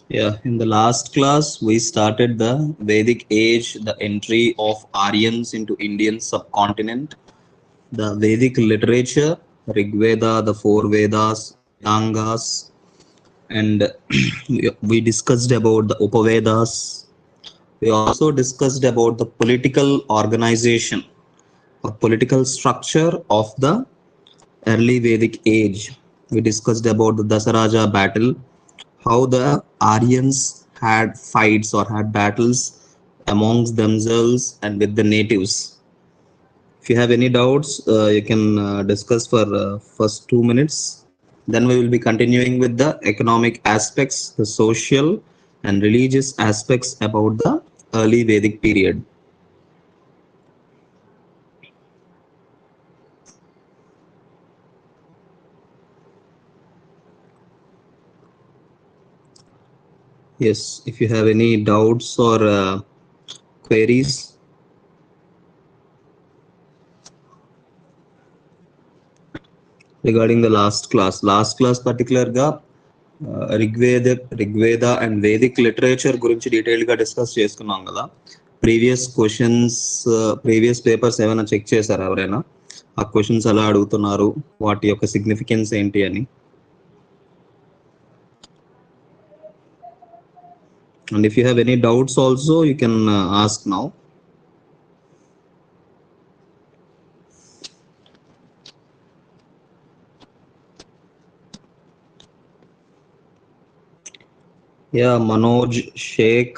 Yeah, in the last class, we started the Vedic age, the entry of Aryans into Indian subcontinent, the Vedic literature, Rig Veda, the four Vedas, Vedangas, and we discussed about the Upavedas. We also discussed about the political organization or political structure of the early Vedic age. We discussed about the Dasaraja battle, how the Aryans had fights or had battles amongst themselves and with the natives. If you have any doubts, you can discuss for first 2 minutes. Then we will be continuing with the economic aspects, the social and religious aspects about the early Vedic period. Yes, if you have any doubts or queries regarding the last class particularగా Rigveda and Vedic literature గురించి డీటెయిల్గా discuss చేసుకున్నాం కదా. Previous questions, previous papers ఏమైనా check చేశారా ఎవరైనా? ఆ questions ఎలా అడుగుతున్నారు, వాటి యొక్క సిగ్నిఫికెన్స్ ఏంటి అని. And if you have any doubts also you can ask now. Yeah, Manoj, Sheikh,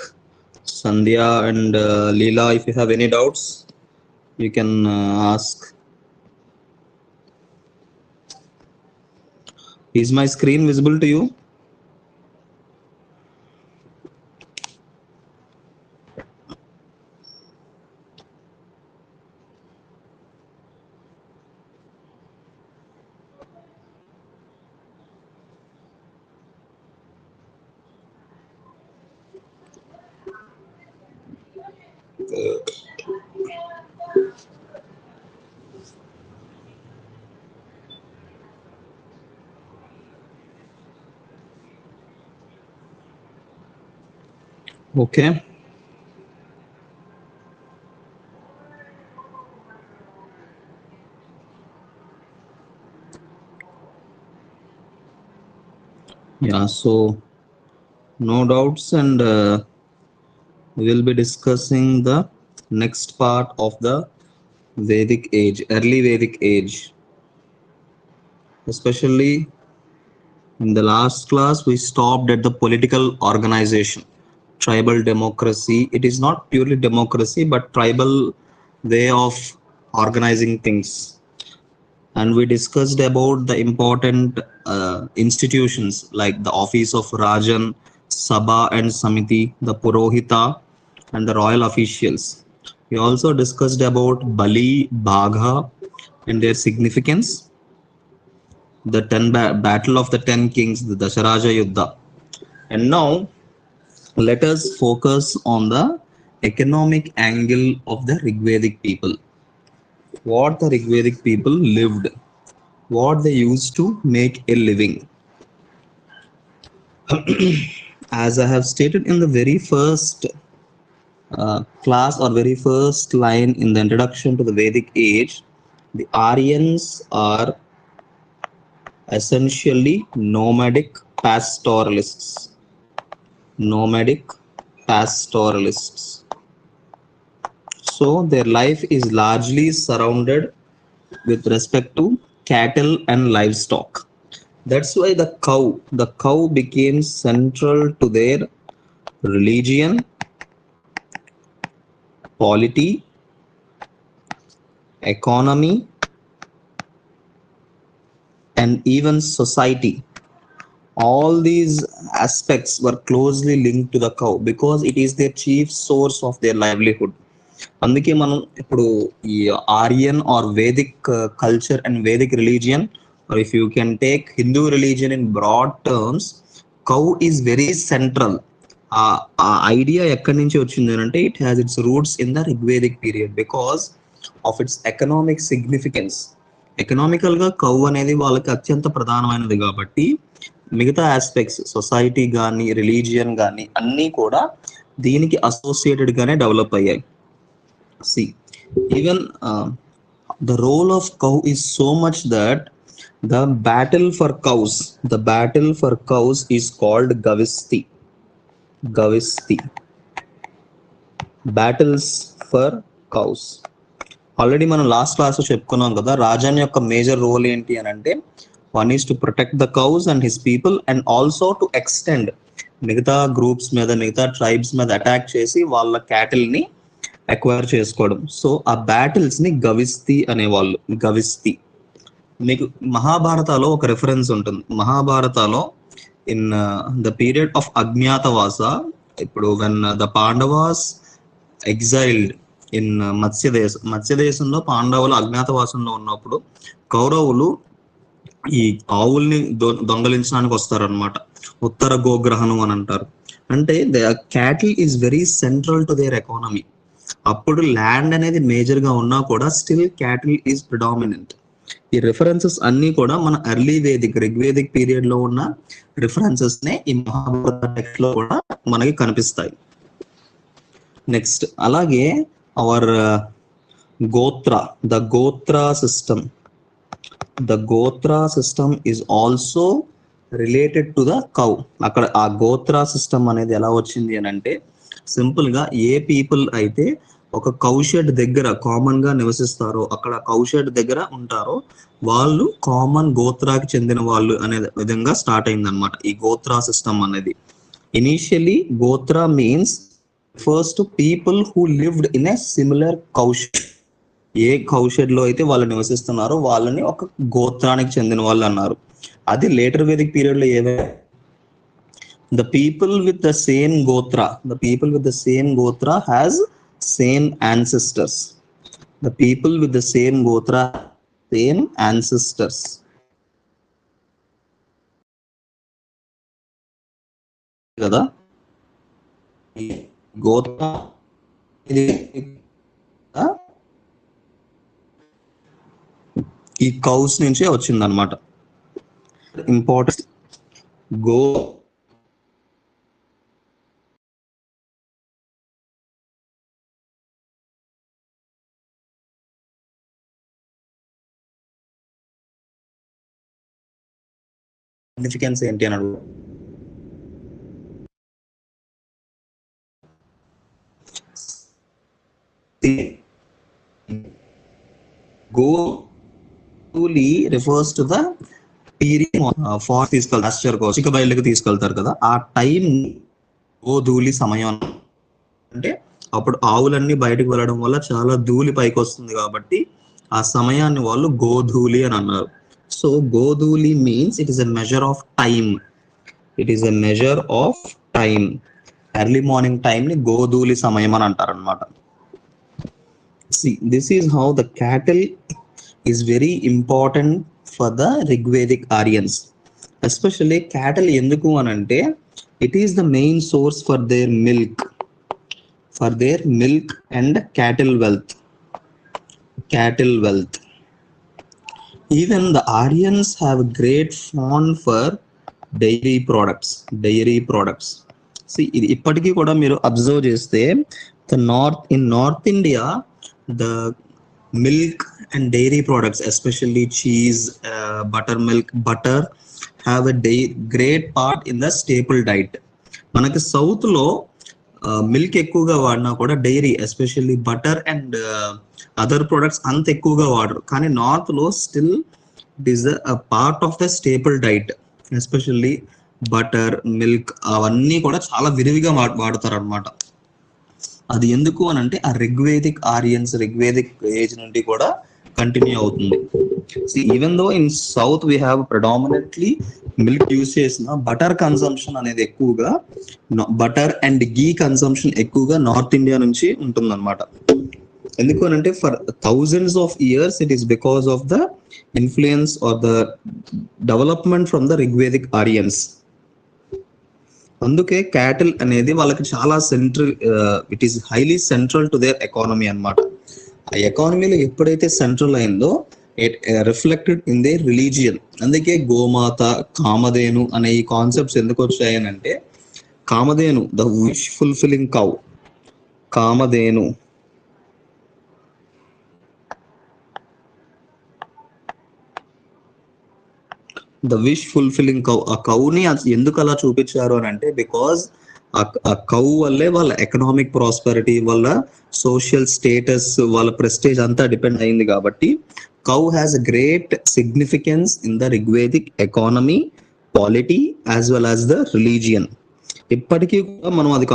Sandhya, and Leela, if you have any doubts, you can ask. Is my screen visible to you? Okay. Yeah, so no doubts, and we will be discussing the next part of the Vedic age, early Vedic age. Especially in the last class, we stopped at the political organization, tribal democracy. It is not purely democracy, but tribal way of organizing things. And we discussed about the important institutions like the office of Rajan, Sabha and Samiti, the Purohita, and the royal officials. We also discussed about Bali, Bagha, and their significance, the battle of the 10 kings, the Dasharaja Yuddha. And now let us focus on the economic angle of the Rigvedic people. What the Rigvedic people lived, what they used to make a living. As I have stated in the very first class or very first line in the introduction to the Vedic age, the Aryans are essentially nomadic pastoralists. Nomadic pastoralists. So their life is largely surrounded with respect to cattle and livestock. That's why the cow became central to their religion, polity, economy, and even society. All these aspects were closely linked to the cow because it is their chief source of their livelihood. అందుకే మనం ఇప్పుడు ఈ Aryan or Vedic culture and Vedic religion, or if you can take Hindu religion in broad terms, cow is very central. ఆ idea ఎక్కడి నుంచి వచ్చింది అంటే it has its roots in the Rigvedic period because of its economic significance. Economical గా cow అనేది వాళ్ళకి అత్యంత ప్రధానమైనది కాబట్టి మిగతా ఆస్పెక్ట్స్ సొసైటీ కానీ రిలీజియన్ కానీ అన్నీ కూడా దీనికి అసోసియేటెడ్ గానే డెవలప్ అయ్యాయి. See even the role of cow is so much that the battle for cows is called Gavisti. Battles for cows. Already మనం లాస్ట్ క్లాస్ లో చెప్పుకున్నాం కదా, రాజన్ యొక్క మేజర్ రోల్ ఏంటి అని అంటే, one is to protect the cows and his people and also to extend మిగతా groups మీద మిగతా ట్రైబ్స్ మీద అటాక్ చేసి వాళ్ళ క్యాటిల్ ని అక్వైర్ చేసుకోవడం. సో ఆ బ్యాటిల్స్ ని గవిస్తి అనేవాళ్ళు. గవిస్తి మీకు మహాభారతాలో ఒక రెఫరెన్స్ ఉంటుంది. మహాభారతాలో ఇన్ ద పీరియడ్ ఆఫ్ అజ్ఞాతవాస, ఇప్పుడు when the Pandavas exiled in మత్స్యదేశంలో పాండవులు అజ్ఞాతవాసంలో ఉన్నప్పుడు కౌరవులు ఈ ఆవుల్ని దొంగలించడానికి వస్తారనమాట. ఉత్తర గోగ్రహణం అని అంటారు. అంటే the cattle is very central to their economy. అప్పుడు ల్యాండ్ అనేది మేజర్ గా ఉన్నా కూడా స్టిల్ క్యాటిల్ ఈజ్ ప్రిడామినెంట్. ఈ రిఫరెన్సెస్ అన్ని కూడా మన ఎర్లీ రిగ్వేదిక్ పీరియడ్ లో ఉన్న రిఫరెన్సెస్ నే ఈ మహాభారత టెక్స్ట్ లో కూడా మనకి కనిపిస్తాయి. నెక్స్ట్ అలాగే hour the Gotra system is also related to the cow. అక్కడ ఆ గోత్రా సిస్టమ్ అనేది ఎలా వచ్చింది అని అంటే, సింపుల్ గా ఏ పీపుల్ అయితే ఒక కౌషెడ్ దగ్గర కామన్ గా నివసిస్తారో, అక్కడ కౌషెడ్ దగ్గర ఉంటారో వాళ్ళు కామన్ గోత్రాకి చెందిన వాళ్ళు అనే విధంగా స్టార్ట్ అయింది అనమాట ఈ గోత్రా సిస్టమ్ అనేది. Initially gotra means refers to people who lived in a similar cowshed. ఏ కౌషెడ్ లో అయితే వాళ్ళు నివసిస్తున్నారో వాళ్ళని ఒక గోత్రానికి చెందిన వాళ్ళు అన్నారు. అది లేటర్ వేదిక్ పీరియడ్ లో ఏవైనా the people with the same gotra has same ancestors. The people with the same gotra same ancestors. కదా గోత్ర ఈ కౌస్ నుంచే వచ్చింది అనమాట. ఇంపార్టెంట్ గో సిగ్నిఫికెన్స్ ఏంటి అని అడుగు. గోధూలి refers to the period for చిక్క బయలుకి తీసుకెళ్తారు కదా, ఆ టైం గోధూలి సమయం. అంటే అప్పుడు ఆవులన్నీ బయటకు వెళ్ళడం వల్ల చాలా ధూళి పైకి వస్తుంది కాబట్టి ఆ సమయాన్ని వాళ్ళు గోధూలి అని అన్నారు. సో గోధూలి means it is a measure of time. Early morning time ని గోధూలి సమయం అని అంటారు అనమాట. See, this is how the cattle is very important for the Rigvedic Aryans. Especially cattle ఎందుకు అని అంటే, it is the main source for their milk and cattle wealth. Even the Aryans have great fond for dairy products. See, ఇప్పటికీ కూడా మీరు observe చేస్తే in North India, the milk and dairy products, especially cheese, butter have a great part in the staple diet. మనకి south లో milk ఎక్కువగా వాడినా కూడా dairy especially butter and other products అంత ఎక్కువగా వాడరు. కానీ నార్త్ లో still it is a part of the staple diet. Especially butter, milk అవన్నీ కూడా చాలా విరివిగా వాడతారు అనమాట. అది ఎందుకు అని అంటే ఆ రిగ్వేదిక్ ఏజ్ నుండి కూడా కంటిన్యూ అవుతుంది. Even though in south we have predominantly milk use చేసిన బటర్ కన్సంప్షన్ అనేది ఎక్కువగా, బటర్ అండ్ గీ కన్సంప్షన్ ఎక్కువగా నార్త్ ఇండియా నుంచి ఉంటుంది అనమాట. ఎందుకు అని అంటే for thousands of years it is because of the influence or the development from the Rigvedic Aryans. అందుకే క్యాటిల్ అనేది వాళ్ళకి చాలా it is highly central to their economy అన్నమాట. ఆ ఎకానమీలో ఎప్పుడైతే సెంట్రల్ అయిందో it reflected in they religion. అందుకే గోమాత, కామధేను అనే ఈ కాన్సెప్ట్స్ ఎందుకు వచ్చాయని అంటే, Kamadhenu the wish fulfilling cow, Kamadhenu the wish fulfilling cow, ఆ కౌని ఎందుకు అలా చూపించారు అని అంటే, బికాజ్ ఆ కౌ వల్లే వాళ్ళ ఎకనామిక్ ప్రాస్పెరిటీ, వాళ్ళ సోషల్ స్టేటస్, వాళ్ళ ప్రెస్టేజ్ అంతా డిపెండ్ అయింది. కాబట్టి cow has a great significance in the Rigvedic economy, polity as well as the religion. ఇప్పటికీ కూడా మనం అది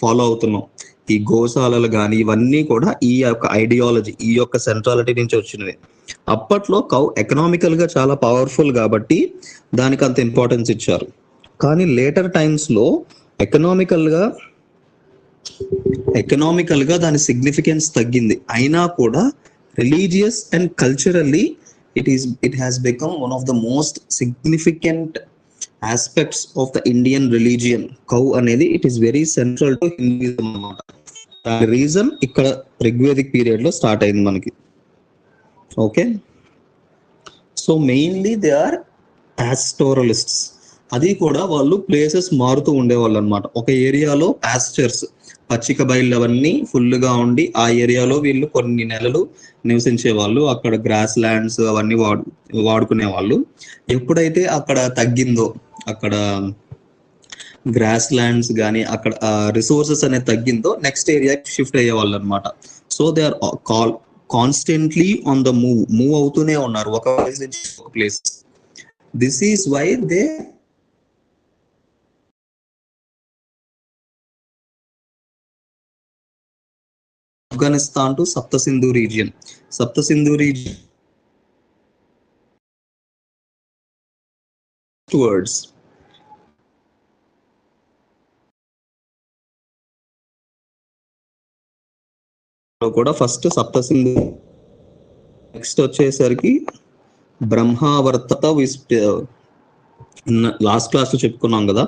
ఫాలో అవుతున్నాం. ఈ గోశాలలు కానీ ఇవన్నీ కూడా ఈ యొక్క ఐడియాలజీ, ఈ యొక్క సెంట్రాలిటీ నుంచి వచ్చినవి. అప్పట్లో కౌ ఎకనామికల్ గా చాలా పవర్ఫుల్ కాబట్టి దానికి అంత ఇంపార్టెన్స్ ఇచ్చారు. కానీ లేటర్ టైమ్స్ లో ఎకనామికల్ గా దాని సిగ్నిఫికెన్స్ తగ్గింది. అయినా కూడా religious and culturally it has become one of the most significant aspects of the Indian religion. Cow అనేది it is very central to Hinduism అన్నమాట. దాని రీజన్ ఇక్కడ రిగ్వేదిక్ పీరియడ్ లో స్టార్ట్ అయింది మనకి. Okay, so mainly they are pastoralists. అది కూడా వాళ్ళు ప్లేసెస్ మారుతూ ఉండేవాళ్ళు అనమాట. ఒక ఏరియాలో పాస్చర్స్, పచ్చిక బయళ్ళు అవన్నీ ఫుల్ గా ఉండి ఆ ఏరియాలో వీళ్ళు కొన్ని నెలలు నివసించే వాళ్ళు. అక్కడ గ్రాస్ ల్యాండ్స్ అవన్నీ వాడుకునే వాళ్ళు. ఎప్పుడైతే అక్కడ తగ్గిందో, అక్కడ గ్రాస్ ల్యాండ్స్ కానీ అక్కడ రిసోర్సెస్ అనేది తగ్గిందో, నెక్స్ట్ ఏరియా షిఫ్ట్ అయ్యే వాళ్ళు అనమాట. So they are constantly on the move అవుతూనే ఉన్నారు ఒక ప్లేస్ నుంచి ఒక place. This is why they Afghanistan to Sapta Sindhu region. Sapta Sindhu region towards కూడా ఫస్ట్ సప్త సింధు, నెక్స్ట్ వచ్చేసరికి బ్రహ్మావర్త. లాస్ట్ క్లాస్ లో చెప్పుకున్నాం కదా,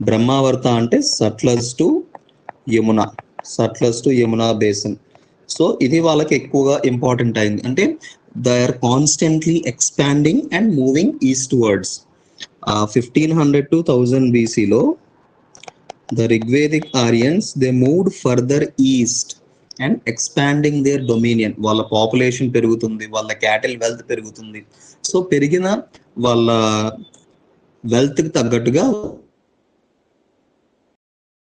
బ్రహ్మావర్త అంటే Sutlej to Yamuna basin. So ఇది వాళ్ళకి ఎక్కువగా ఇంపార్టెంట్ అయింది. అంటే they are constantly expanding and moving eastwards. 1500 to 1000 BC లో the Rigvedic Aryans they moved further east and expanding their dominion. వాళ్ళ పాపులేషన్ పెరుగుతుంది, వాళ్ళ క్యాటిల్ వెల్త్ పెరుగుతుంది. సో పెరిగిన వాళ్ళ వెల్త్ కి తగ్గట్టుగా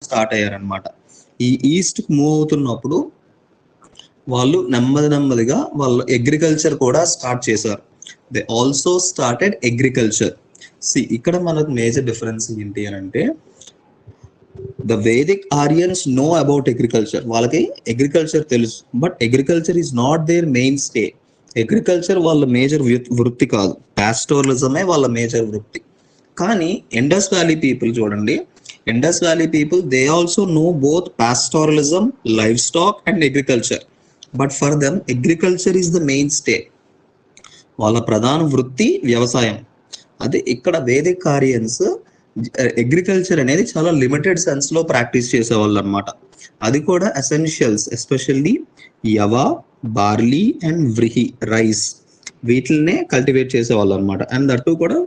స్టార్ట్ అయ్యారనమాట. ఈ ఈస్ట్ మూవ్ అవుతున్నప్పుడు వాళ్ళు నెమ్మదిగా వాళ్ళు అగ్రికల్చర్ కూడా స్టార్ట్ చేశారు. They also started agriculture. ఇక్కడ మనకు మేజర్ డిఫరెన్స్ ఏంటి అని అంటే, the Vedic Aryans know about agriculture. వాళ్ళకి అగ్రికల్చర్ తెలుసు, but agriculture is not their mainstay. Agriculture వాళ్ళ మేజర్ వృత్తి కాదు, పాస్టోరలిజమే వాళ్ళ మేజర్ వృత్తి. కానీ ఇండస్ వ్యాలీ పీపుల్ చూడండి, Indus valley people they also know both pastoralism, livestock and agriculture. But for them agriculture is the mainstay. వాళ్ళ ప్రధాన వృత్తి వ్యవసాయం. అదే ఇక్కడ వేదిక్ ఆరియన్స్ అగ్రికల్చర్ అనేది చాలా లిమిటెడ్ సెన్స్ లో ప్రాక్టీస్ చేసేవాళ్ళు అనమాట. అది కూడా essentials, especially yava, barley and vrihi, rice, వీటిల్నే కల్టివేట్ చేసేవాళ్ళు అనమాట. అండ్ దట్ కూడా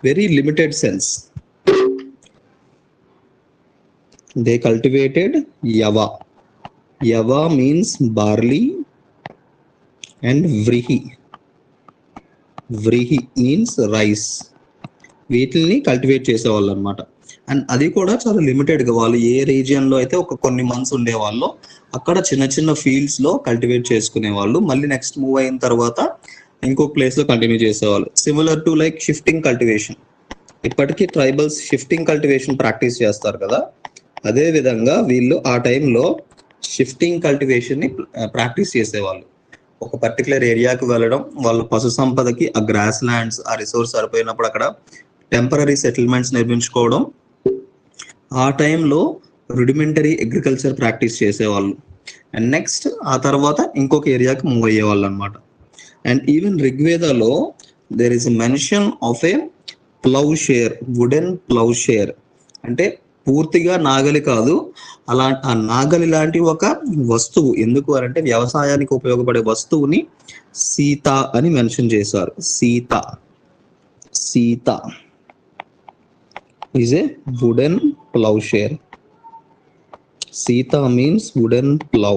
very limited sense. They cultivated yava. Yava means barley and vrihi. Vrihi means rice. వీటిని కల్టివేట్ చేసేవాళ్ళు అనమాట. అండ్ అది కూడా చాలా లిమిటెడ్ గా, వాళ్ళు ఏ రీజియన్ లో అయితే ఒక కొన్ని మంత్స్ ఉండేవాళ్ళు అక్కడ చిన్న చిన్న ఫీల్డ్స్ లో కల్టివేట్ చేసుకునే వాళ్ళు. మళ్ళీ నెక్స్ట్ మూవ్ అయిన తర్వాత ఇంకొక ప్లేస్ లో కంటిన్యూ చేసేవాళ్ళు. Similar to like shifting cultivation. ఇప్పటికీ ట్రైబల్స్ షిఫ్టింగ్ కల్టివేషన్ ప్రాక్టీస్ చేస్తారు కదా, అదే విధంగా వీళ్ళు ఆ టైంలో షిఫ్టింగ్ కల్టివేషన్ ని ప్రాక్టీస్ చేసేవాళ్ళు. ఒక పర్టికులర్ ఏరియాకి వెళ్ళడం, వాళ్ళ పశు సంపదకి ఆ గ్రాస్ ల్యాండ్స్, ఆ రిసోర్స్ సరిపోయినప్పుడు అక్కడ టెంపరీ సెటిల్మెంట్స్ నిర్మించుకోవడం, ఆ టైంలో రుడిమెంటరీ అగ్రికల్చర్ ప్రాక్టీస్ చేసేవాళ్ళు. అండ్ నెక్స్ట్ ఆ తర్వాత ఇంకొక ఏరియాకి మూవ్ అయ్యేవాళ్ళు అనమాట. అండ్ ఈవెన్ రిగ్వేదాలో there is mention of a ploughshare, wooden ploughshare. అంటే పూర్తిగా నాగలి కాదు, అలా ఆ నాగలి లాంటి ఒక వస్తువు. ఎందుకు అంటే వ్యవసాయానికి ఉపయోగపడే వస్తువుని సీత అని మెన్షన్ చేశారు. Sita Sita is a wooden ploughshare. Sita means wooden plough.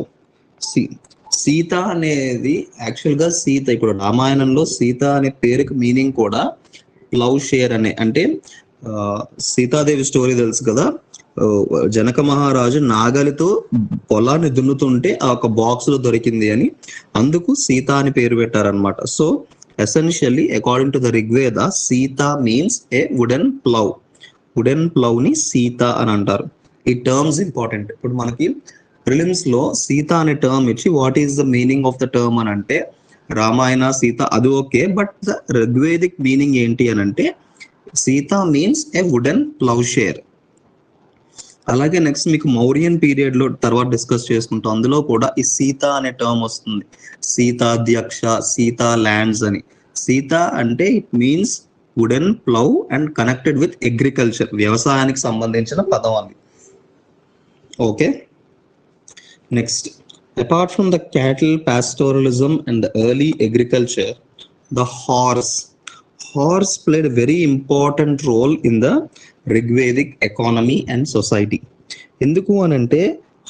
Sita అనేది యాక్చువల్గా సీత, ఇప్పుడు రామాయణంలో సీత అనే పేరుకి మీనింగ్ కూడా ప్లౌ షేర్ అనే, అంటే సీతాదేవి స్టోరీ తెలుసు కదా, జనక మహారాజు నాగలితో పొలాన్ని దున్నుతుంటే ఆ ఒక బాక్స్ లో దొరికింది అని, అందుకు సీత అని పేరు పెట్టారనమాట. So essentially according to the Rigveda, Sita means A wooden plough. Wooden plough ని సీత అని అంటారు. ఈ టర్మ్స్ ఇంపార్టెంట్. ఇప్పుడు మనకి ప్రిలిమ్స్ లో సీత అనే టర్మ్ ఇచ్చి what is the meaning of the term అని అంటే రామాయణ సీత అది okay, but the Rigvedic meaning ఏంటి అని అంటే సీత మీన్స్ ఏ వుడెన్ ప్లౌషేర్. అలాగే నెక్స్ట్ మీకు మౌర్యన్ పీరియడ్ లో తర్వాత డిస్కస్ చేసుకుంటాం, అందులో కూడా ఈ సీత అనే టర్మ్ వస్తుంది. సీతాధ్యక్ష, సీతా ల్యాండ్స్ అని. సీత అంటే it means wooden plough and connected with agriculture, వ్యవసాయానికి సంబంధించిన పదం అది. Okay, next, apart from the cattle pastoralism and the early agriculture, the horse played a very important role in the Rigvedic economy and society. ఎందుకు అనంటే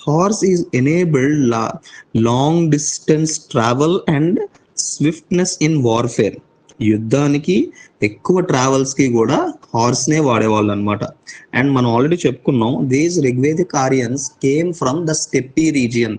horse is enabled long distance travel and swiftness in warfare. యుద్ధానికి ఎక్కువ travels కి కూడా horse నే వాడేవాళ్ళు అనమాట. And మనం ఆల్రెడీ చెప్పుకున్నాం, these Rigvedic Aryans came from the steppe region.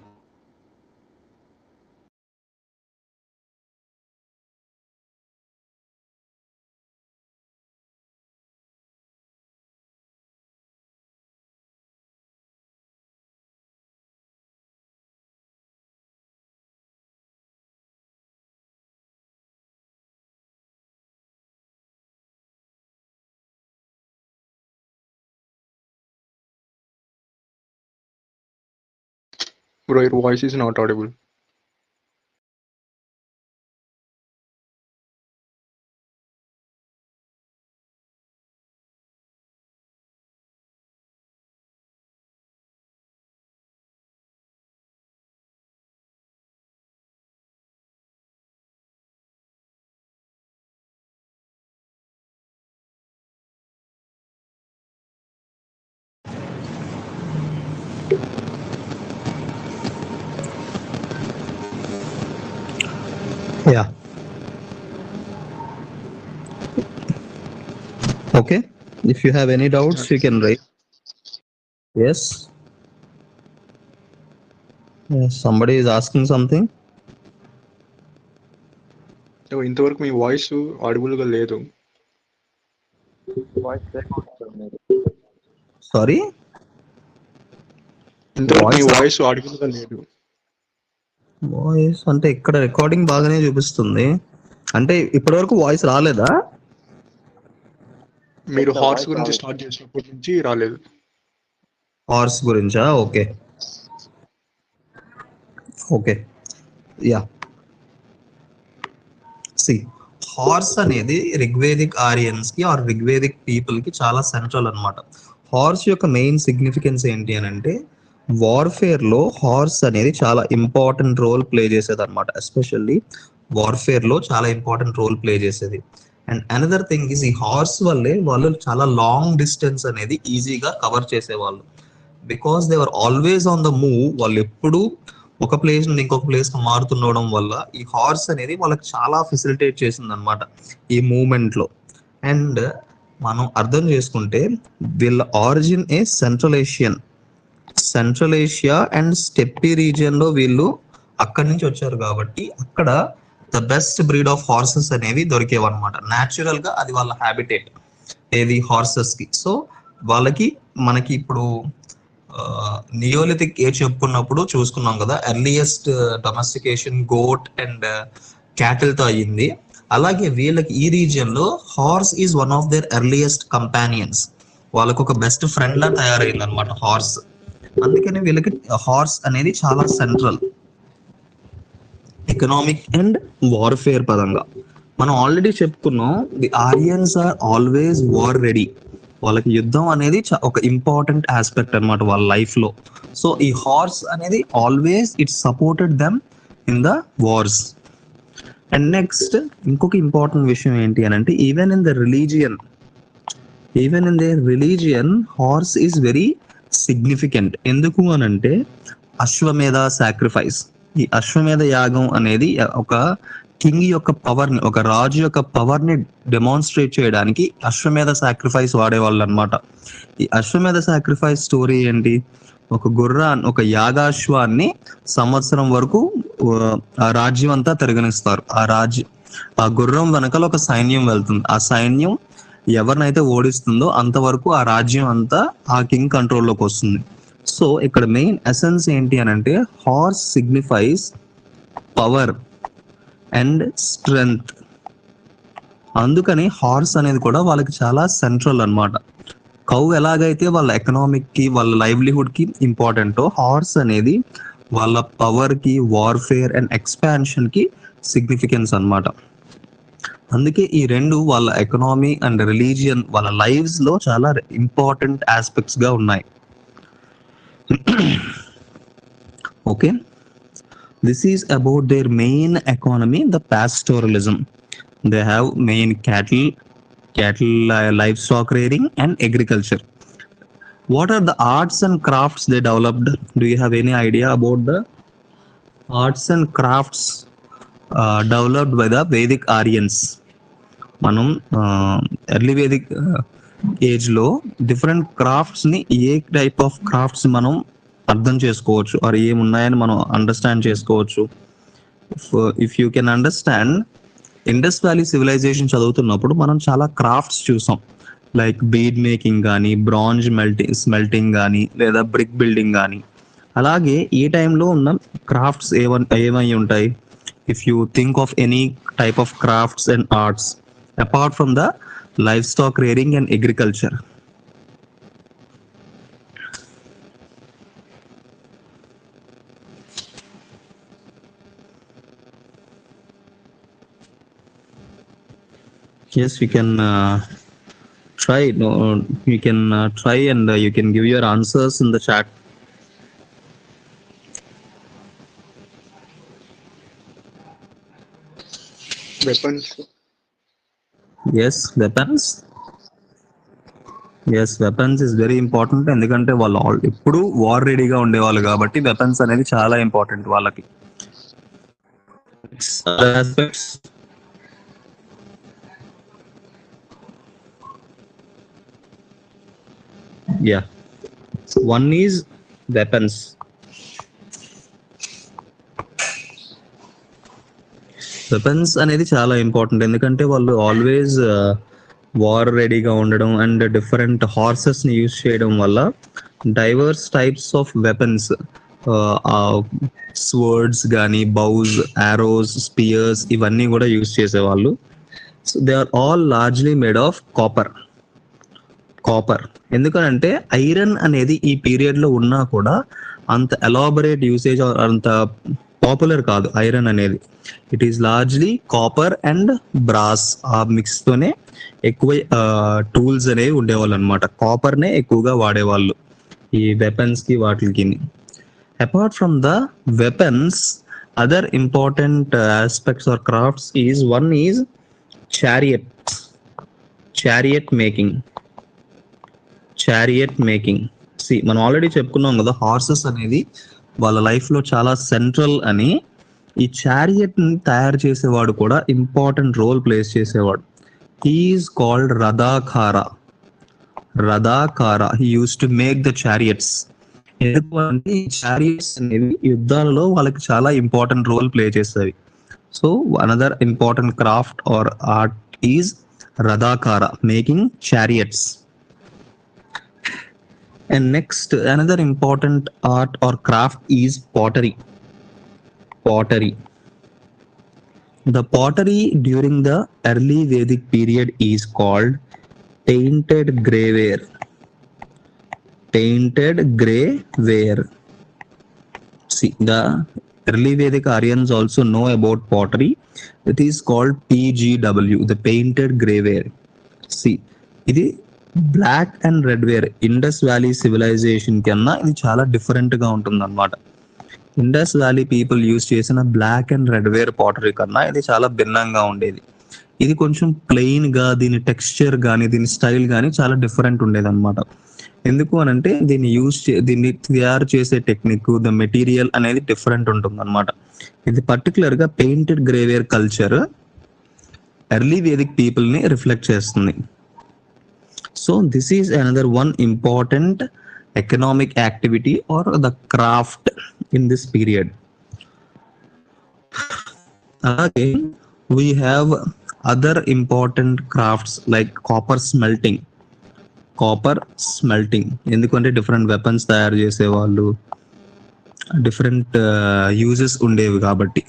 Bro, your voice is not audible. Yeah. Okay. If you have any doubts, you can raise. Yes. Yes, somebody is asking something. ఇంతవరకు మీ voice audible గా లేదు. Sorry. ఇంతవరకు మీ voice audible గా లేదు. Voice అంటే ఇక్కడ recording బాగానే చూపిస్తుంది. అంటే ఇప్పటి వరకు వాయిస్ రాలేదా? మీరు హార్స్ గురించి స్టార్ట్ చేసినప్పటి నుంచి రాలేదు. హార్స్ గురించా? Okay okay, yeah. See, horse అనేది రిగ్వేదిక్ ఆరియన్స్ కి ఆర్ రిగ్వేదిక్ పీపుల్ కి చాలా సెంట్రల్ అన్నమాట. హార్స్ యొక్క మెయిన్ సిగ్నిఫికెన్స్ ఏంటి అని అంటే వార్ఫేర్ లో హార్స్ అనేది చాలా ఇంపార్టెంట్ రోల్ ప్లే చేసేది అనమాట. ఎస్పెషల్లీ వార్ఫేర్ లో చాలా ఇంపార్టెంట్ రోల్ ప్లే చేసేది. అండ్ అనదర్ థింగ్ ఈజ్ ఈ హార్స్ వల్లే వాళ్ళు చాలా లాంగ్ డిస్టెన్స్ అనేది ఈజీగా కవర్ చేసేవాళ్ళు. Because they are always on the move. వాళ్ళు ఎప్పుడు ఒక ప్లేస్ నుండి ఇంకొక ప్లేస్ కి మారుతుండడం వల్ల ఈ హార్స్ అనేది వాళ్ళకి చాలా ఫెసిలిటేట్ చేసింది అనమాట ఈ మూమెంట్ లో. అండ్ మనం అర్థం చేసుకుంటే వీళ్ళ origin a Central Asia and steppe region లో వీళ్ళు అక్కడి నుంచి వచ్చారు కాబట్టి అక్కడ the best breed of horses అనేవి దొరికేవన్నమాట. న్యాచురల్ గా అది వాళ్ళ హ్యాబిటేట్ ఏది హార్సెస్ కి. సో వాళ్ళకి మనకి ఇప్పుడు నియోలిథిక్ ఏజ్ చెప్పుకున్నప్పుడు చూసుకున్నాం కదా, earliest domestication goat and cattle తో అయ్యింది. అలాగే వీళ్ళకి ఈ రీజియన్ లో horse is one of their earliest companions. వాళ్ళకు ఒక బెస్ట్ ఫ్రెండ్ లా తయారైంది అనమాట హార్స్. అందుకని వీళ్ళకి హార్స్ అనేది చాలా సెంట్రల్ ఎకనామిక్ అండ్ వార్ఫేర్ పరంగా. మనం ఆల్రెడీ చెప్పుకున్నాం, the Aryans are always war ready. వాళ్ళకి యుద్ధం అనేది ఒక ఇంపార్టెంట్ ఆస్పెక్ట్ అనమాట వాళ్ళ లైఫ్ లో. సో ఈ హార్స్ అనేది always it supported them in the wars. And next ఇంకొక ఇంపార్టెంట్ విషయం ఏంటి అని అంటే even in the religion horse is very significant. ఎందుకు అని అంటే అశ్వమేధ సాక్రిఫైస్, ఈ అశ్వమేధ యాగం అనేది ఒక కింగ్ యొక్క పవర్ ని, ఒక రాజు యొక్క పవర్ ని డెమాన్స్ట్రేట్ చేయడానికి అశ్వమేధ సాక్రిఫైస్ వాడేవాళ్ళు అనమాట. ఈ అశ్వమేధ సాక్రిఫైస్ స్టోరీ ఏంటి, ఒక యాగాశ్వాన్ని సంవత్సరం వరకు ఆ రాజ్యం అంతా తిరగనిస్తారు. ఆ గుర్రం వెనకాల ఒక సైన్యం వెళ్తుంది. ఆ సైన్యం ఎవరినైతే ఓడిస్తుందో అంతవరకు ఆ రాజ్యం అంతా ఆ కింగ్ కంట్రోల్లోకి వస్తుంది. సో ఇక్కడ మెయిన్ ఎసెన్స్ ఏంటి అని అంటే horse signifies power and strength. అందుకని హార్స్ అనేది కూడా వాళ్ళకి చాలా సెంట్రల్ అన్నమాట. కౌ ఎలాగైతే వాళ్ళ ఎకనామిక్ కి, వాళ్ళ లైవ్లీహుడ్ కి ఇంపార్టెంటో, హార్స్ అనేది వాళ్ళ పవర్ కి, వార్ఫేర్ అండ్ ఎక్స్పాన్షన్ కి సిగ్నిఫికెన్స్ అన్నమాట. అందుకే ఈ రెండు వాళ్ళ ఎకనామీ అండ్ రిలీజియన్, వాళ్ళ లైవ్స్ లో చాలా ఇంపార్టెంట్ ఆస్పెక్ట్స్ గా ఉన్నాయి. Okay, this is about their main economy, the pastoralism. They have main cattle, livestock rearing and agriculture. What are the arts and crafts they developed? Do you have any idea about the arts and crafts developed by the Vedic Aryans? మనం early Vedic age లో different crafts ని, ఏ type of crafts మనం అర్థం చేసుకోవచ్చు, are ఏమున్నాయని మనం understand చేసుకోవచ్చు. If you can understand, Indus Valley civilisation చదువుతున్నప్పుడు మనం చాలా క్రాఫ్ట్స్ చూసాం, లైక్ బీడ్ మేకింగ్ కానీ, బ్రాంజ్ స్మెల్టింగ్ కానీ, లేదా బ్రిక్ బిల్డింగ్ కానీ. అలాగే ఈ టైంలో ఉన్న క్రాఫ్ట్స్ ఏమై ఉంటాయి? If you think of any type of crafts and arts apart from the livestock rearing and agriculture. Yes, we can try. No, you can try and you can give your answers in the chat. Weapons. Yes, weapons. Yes, weapons is very important. ఎందుకంటే వాళ్ళు ఎప్పుడు war రెడీగా ఉండేవాళ్ళు కాబట్టి weapons అనేది చాలా important వాళ్ళకి. Yeah, one is weapons. Weapons అనేది చాలా ఇంపార్టెంట్, ఎందుకంటే వాళ్ళు ఆల్వేస్ వార్ రెడీగా ఉండడం అండ్ డిఫరెంట్ హార్సెస్ ని యూజ్ చేయడం వల్ల diverse types of weapons, swords కానీ, బౌస్, ఆరోస్, స్పియర్స్, ఇవన్నీ కూడా యూజ్ చేసేవాళ్ళు. So they are all largely made of copper. ఎందుకంటే ఐరన్ అనేది ఈ పీరియడ్ లో ఉన్నా కూడా అంత ఎలాబరేట్ యూసేజ్, అంత పాపులర్ కాదు ఐరన్ అనేది. It is largely copper and brass, ఆ మిక్స్ తోనే ఎక్కువ టూల్స్ అనేవి ఉండేవాళ్ళు అనమాట. కాపర్ నే ఎక్కువగా వాడేవాళ్ళు ఈ వెపన్స్ కి, వాటికి. Apart from the weapons, other important aspects are crafts is one is chariot making. మనం ఆల్రెడీ చెప్పుకున్నాం కదా, హార్సెస్ అనేది వాళ్ళ లైఫ్ లో చాలా సెంట్రల్ అని. ఈ చారియట్ ని తయారు చేసేవాడు కూడా ఇంపార్టెంట్ రోల్ ప్లేస్ చేసేవాడు. He is called rathakara. He use to make the chariots. ఎందుకంటే ఈ చారియట్స్ అనేవి యుద్ధాలలో వాళ్ళకి చాలా ఇంపార్టెంట్ రోల్ ప్లే చేసేవి. So another important craft or art is rathakara, making chariots. And next, another important art or craft is pottery. The pottery during the early Vedic period is called painted greyware. See, the early Vedic Aryans also know about pottery. It is called PGW, the painted greyware. See, ఇది black and red ware Indus Valley civilisation కన్నా ఇది చాలా different గా ఉంటుంది అనమాట. Indus valley people use చేసిన black and red ware pottery కన్నా ఇది చాలా భిన్నంగా ఉండేది. ఇది కొంచెం ప్లెయిన్ గా, దీని టెక్స్చర్ కానీ దీని స్టైల్ కానీ చాలా డిఫరెంట్ ఉండేది అనమాట. ఎందుకు అని అంటే దీన్ని తయారు చేసే టెక్నిక్, ద మెటీరియల్ అనేది డిఫరెంట్ ఉంటుంది అనమాట. ఇది పర్టికులర్ గా painted greyware culture early Vedic people ని రిఫ్లెక్ట్ చేస్తుంది. So this is another one important economic activity or the craft in this period. అలాగే we have other important crafts like copper smelting. ఎందుకంటే different weapons తయారు చేసేవాళ్ళు, different uses ఉండేవి కాబట్టి.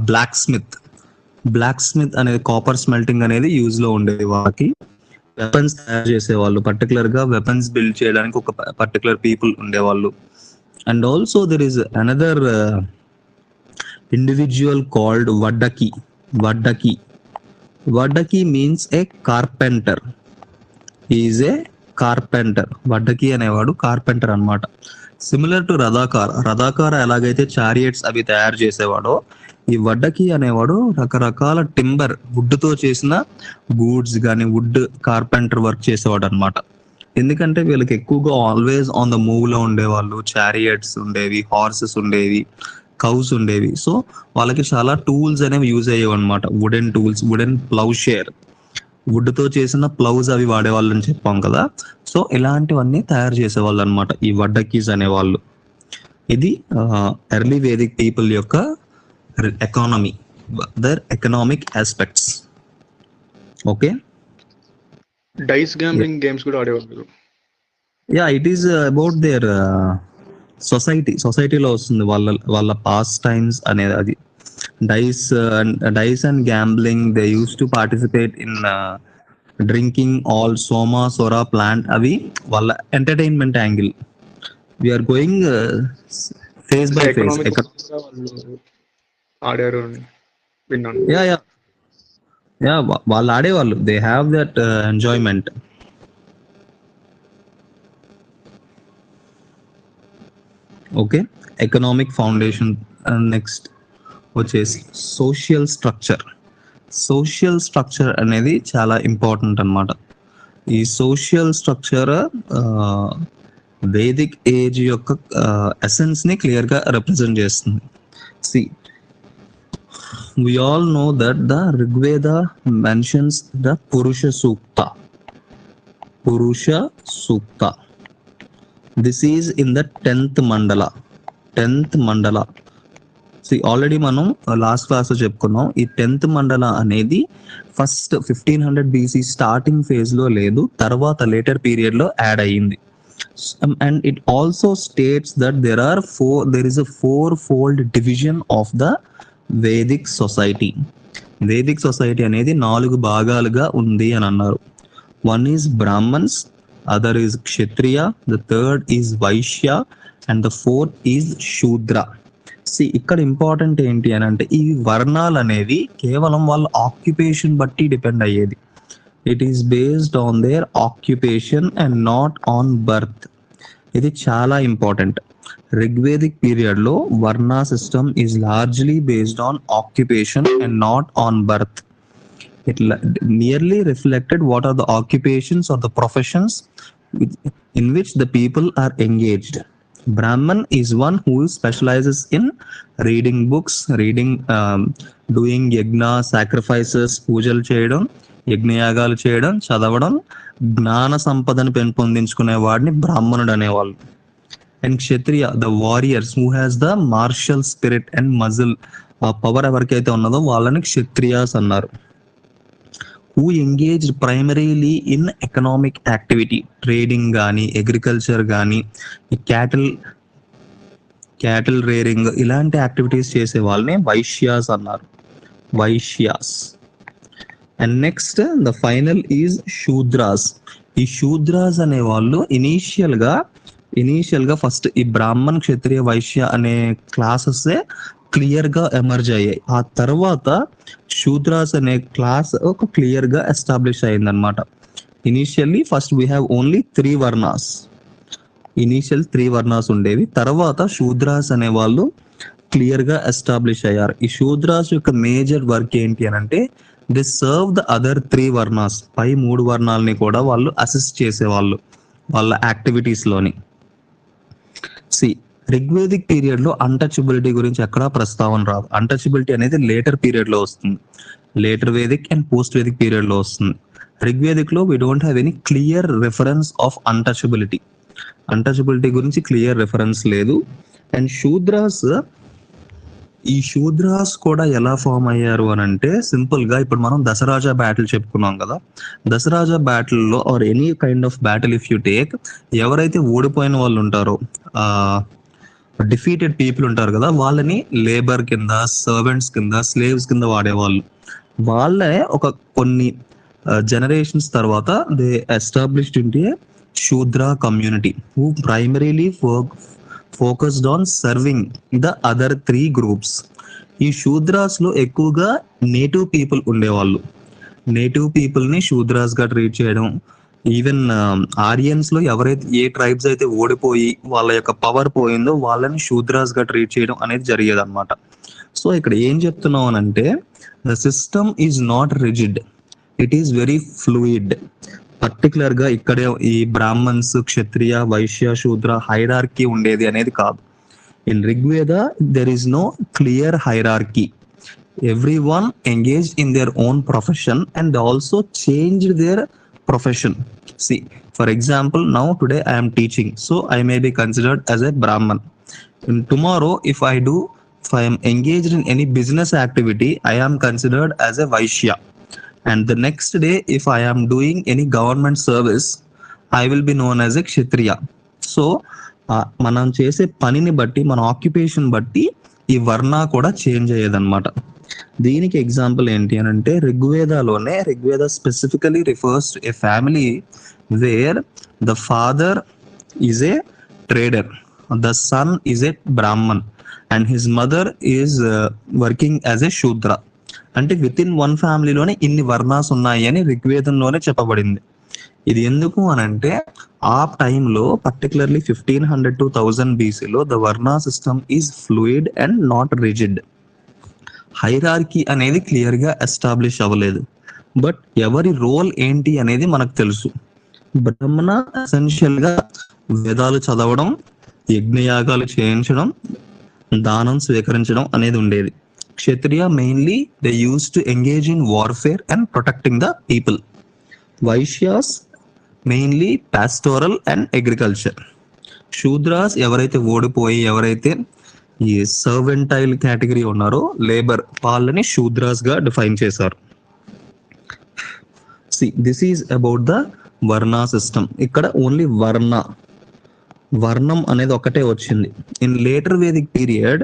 Blacksmith అనేది copper smelting అనేది use లో ఉండేది. వాళ్ళకి వెపన్స్ తయారు చేసేవాళ్ళు, పర్టికులర్ గా వెపన్స్ బిల్డ్ చేయడానికి ఒక పర్టికులర్ పీపుల్ ఉండేవాళ్ళు. And also there is another individual called vaddaki means a carpenter. Is a carpenter. వడ్డకి అనేవాడు కార్పెంటర్ అన్నమాట. సిమిలర్ టు రథాకార ఎలాగైతే చారియట్స్ అవి తయారు చేసేవాడో, ఈ వడ్డకి అనేవాడు రకరకాల టింబర్, వుడ్ తో చేసిన గూడ్స్ కానీ వుడ్ కార్పెంటర్ వర్క్ చేసేవాడు అనమాట. ఎందుకంటే వీళ్ళకి ఎక్కువగా ఆల్వేస్ ఆన్ ద మూవ్ లో ఉండేవాళ్ళు. చారియట్స్ ఉండేవి, హార్సెస్ ఉండేవి, కౌస్ ఉండేవి. సో వాళ్ళకి చాలా టూల్స్ అనేవి యూజ్ అయ్యేవి అనమాట. వుడెన్ టూల్స్, వుడెన్ ప్లౌషేర్, వుడ్ తో చేసిన ప్లౌజ్ అవి వాడేవాళ్ళు అని చెప్పాం కదా. సో ఇలాంటివన్నీ తయారు చేసేవాళ్ళు అనమాట ఈ వడ్డకీస్ అనేవాళ్ళు. ఇది ఎర్లీ వేదిక్ పీపుల్ యొక్క economy, their economic aspects. Okay, dice gambling games కూడా ఆడేవాళ్ళు. Yeah, it is about their సొసైటీలో వస్తుంది వాళ్ళ పాస్ట్ టైమ్స్ అనేది. అది dice and gambling, they use to participate in drinking all సోరా ప్లాంట్. అవి వాళ్ళ entertainment angle. We are going face by face. ఆడారు విన్నాను. యా, వాళ్ళు ఆడేవాళ్ళు. They have that enjoyment. Okay, economic foundation. Next వచ్చేసి సోషల్ స్ట్రక్చర్ అనేది చాలా ఇంపార్టెంట్ అన్నమాట. ఈ సోషల్ స్ట్రక్చర్ వేదిక్ ఏజ్ యొక్క ఎసెన్స్ ని క్లియర్ గా రిప్రజెంట్ చేస్తుంది. See, we all know that the Rigveda mentions the Purusha Sukta. This is in the 10th mandala. See, already మనం లాస్ట్ క్లాస్ లో చెప్పుకున్నాం. ఈ 10th mandala అనేది ఫస్ట్ 1500 BC స్టార్టింగ్ ఫేజ్ లో లేదు, తర్వాత లేటర్ పీరియడ్ లో యాడ్ అయ్యింది. And it also states that there is a four-fold division of the Vedic society. Vedic society అనేది 4 భాగాలుగా ఉంది అని అన్నారు. One is Brahmans, other is Kshatriya, the third is Vaishya, and the fourth is Shudra. ఇక్కడ ఇంపార్టెంట్ ఏంటి అని అంటే, ఈ వర్ణాలు అనేవి కేవలం వాళ్ళ ఆక్యుపేషన్ బట్టి డిపెండ్ అయ్యేది. It is based on their occupation and not on birth. ఇది చాలా ఇంపార్టెంట్. Rigvedic period లో Varna system is largely based on occupation and not on birth. It merely reflected what are the occupations or the professions in which the people are engaged. Brahman is one who specializes in reading books, doing yagna, sacrifices, పూజలు చేయడం, యజ్ఞయాగాలు చేయడం, చదవడం, జ్ఞాన సంపదను పెంపొందించుకునే వాడిని బ్రాహ్మణుడు అనేవాళ్ళు. And Kshatriya, the warriors who has the martial spirit and muscle, ఆ పవర్ ఎవరికైతే ఉన్నదో వాళ్ళని క్షత్రియాస్ అన్నారు. Who engaged primarily in economic activity, trading కానీ, అగ్రికల్చర్ కానీ, క్యాటిల్ రేరింగ్, ఇలాంటి యాక్టివిటీస్ చేసే వాళ్ళని వైశ్యాస్ అన్నారు. Vaishyas. And next the final is Shudras. ఈ శూద్రాస్ అనే వాళ్ళు ఇనీషియల్ గా ఫస్ట్ ఈ బ్రాహ్మణ్, క్షత్రియ, వైశ్య అనే క్లాసెస్ క్లియర్ గా ఎమర్జ్ అయ్యాయి. ఆ తర్వాత శూద్రాస్ అనే క్లాస్ ఒక క్లియర్ గా ఎస్టాబ్లిష్ అయింది అనమాట. Initially first we have only 3 వర్ణాస్. Initial 3 వర్ణాస్ ఉండేవి. తర్వాత శూద్రాస్ అనే వాళ్ళు క్లియర్ గా ఎస్టాబ్లిష్ అయ్యారు. ఈ శూద్రాస్ యొక్క మేజర్ వర్క్ ఏంటి అని అంటే ది సర్వ్ ద అదర్ 3 వర్ణాస్, పై 3 వర్ణాలని కూడా వాళ్ళు అసిస్ట్ చేసేవాళ్ళు వాళ్ళ యాక్టివిటీస్ లోని. సి రిగ్వేదిక్ పీరియడ్ లో అన్టచబిలిటీ గురించి ఎక్కడా ప్రస్తావన రాదు. అన్టచబిలిటీ అనేది లేటర్ పీరియడ్ లో వస్తుంది, later Vedic and post Vedic period లో వస్తుంది. రిగ్వేదిక్ లో we don't have any clear reference of untouchability. Untouchability గురించి క్లియర్ రిఫరెన్స్ లేదు. అండ్ ఈ శూద్రాస్ కూడా ఎలా ఫామ్ అయ్యారు అని అంటే సింపుల్ గా ఇప్పుడు మనం దసరాజా బ్యాటిల్ చెప్పుకున్నాం కదా. దసరాజా బ్యాటిల్ లో or any kind of battle if you take, ఎవరైతే ఓడిపోయిన వాళ్ళు ఉంటారో, డిఫీటెడ్ పీపుల్ ఉంటారు కదా, వాళ్ళని లేబర్ కింద, సర్వెంట్స్ కింద, స్లేవ్స్ కింద వాడేవాళ్ళు. వాళ్ళే ఒక కొన్ని జనరేషన్స్ తర్వాత దే ఎస్టాబ్లిష్డ్ ఇంటూ ఏ శూద్ర community who primarily focused on serving the other 3 groups. ఈ శూద్రాస్ లో ఎక్కువగా నేటివ్ పీపుల్ ఉండేవాళ్ళు. నేటివ్ పీపుల్ ని శూద్రాస్ గా ట్రీట్ చేయడం, ఈవెన్ ఆరియన్స్ లో ఎవరైతే ఏ ట్రైబ్స్ అయితే ఓడిపోయి వాళ్ళ యొక్క పవర్ పోయిందో వాళ్ళని శూద్రాస్ గా ట్రీట్ చేయడం అనేది జరిగేది అనమాట. సో ఇక్కడ ఏం చెప్తున్నాం అని అంటే the system is not rigid, it is very fluid. Particular గా ఇక్కడే ఈ బ్రాహ్మణ్స్, క్షత్రియ, వైశ్య, శూద్ర హైరార్కీ ఉండేది అనేది కాదు. In Rigveda there is no clear hierarchy. Everyone engaged in their own profession and also changed their profession. See, for example, now today I am teaching, so I may be considered as a Brahman. And tomorrow, if I am engaged in any business activity, I am considered as a Vaishya. And the next day, if I am doing any government service, I will be known as a Kshatriya. So, మనం చేసే పనిని బట్టి, మన occupation బట్టి ఈ వర్ణ కూడా change అయ్యేదన్నమాట. దీనికి ఎగ్జాంపుల్ ఏంటి అని అంటే Rigveda specifically refers to a family where the father is a trader, the son is a Brahman and his mother is working as a Shudra. అంటే విత్ ఇన్ వన్ ఫ్యామిలీలోనే ఇన్ని వర్ణాస్ ఉన్నాయి అని ఋగ్వేదంలోనే చెప్పబడింది. ఇది ఎందుకు అని అంటే ఆ టైంలో particularly 1500 to 1000 BCలో the varna system is fluid and not rigid. Hierarchy అనేది క్లియర్ గా ఎస్టాబ్లిష్ అవ్వలేదు. బట్ ఎవరి రోల్ ఏంటి అనేది మనకు తెలుసు. బ్రహ్మణ ఎసెన్షియల్ గా వేదాలు చదవడం, యజ్ఞయాగాలు చేయించడం, దానం స్వీకరించడం అనేది ఉండేది. Kshatriya mainly they use to engage in warfare and protecting the people. Vaishyas mainly pastoral and agriculture. Shudras ఎవరైతే ఓడిపోయి ఎవరైతే ఈ సర్వెంటైల్ కేటగిరీ ఉన్నారో లేబర్, వాళ్ళని శూద్రాస్ గా డిఫైన్ చేశారు. This is about the varna system. ఇక్కడ ఓన్లీ వర్ణం అనేది ఒకటే వచ్చింది. In later Vedic period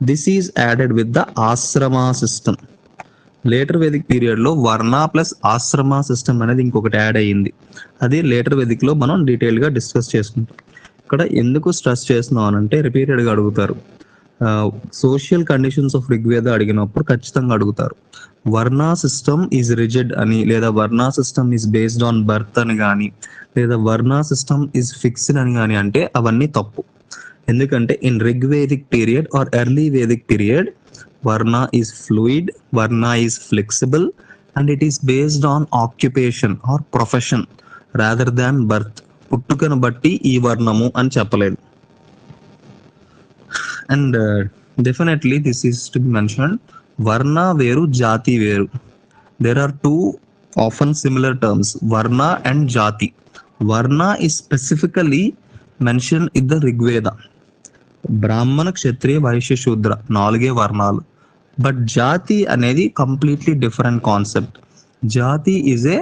this is added with the ఆశ్రమ సిస్టమ్. లేటర్ వేదిక్ పీరియడ్ లో వర్ణ ప్లస్ ఆశ్రమ సిస్టమ్ అనేది ఇంకొకటి యాడ్ అయ్యింది. అది లేటర్ వేదిక్ లో మనం డీటెయిల్ గా డిస్కస్ చేసుకుంటాం. ఇక్కడ ఎందుకు స్ట్రెస్ చేస్తున్నాం అని అంటే రిపీటెడ్ గా అడుగుతారు. సోషల్ కండిషన్స్ ఆఫ్ రిగ్వేద అడిగినప్పుడు ఖచ్చితంగా అడుగుతారు. వర్ణ సిస్టమ్ ఈజ్ రిజిడ్ అని, లేదా వర్ణ system is based on birth అని కానీ, లేదా వర్ణ సిస్టమ్ ఈజ్ ఫిక్స్డ్ అని కానీ అంటే అవన్నీ తప్పు. ఎందుకంటే in Rigvedic period or early Vedic period varna is fluid, varna is flexible and it is based on occupation or profession rather than birth. పుట్టుకను బట్టి ఈ వర్ణము అని చెప్పలేదు. And definitely this is to be mentioned, వర్ణ వేరు, జాతి వేరు. There are 2 often similar terms, varna and jati. Varna is specifically mention in the Rigveda. Brahmana, Kshatriya, Vaishya, Shudra 4 వర్ణాలు. బట్ జాతి అనేది completely different concept. Jati is a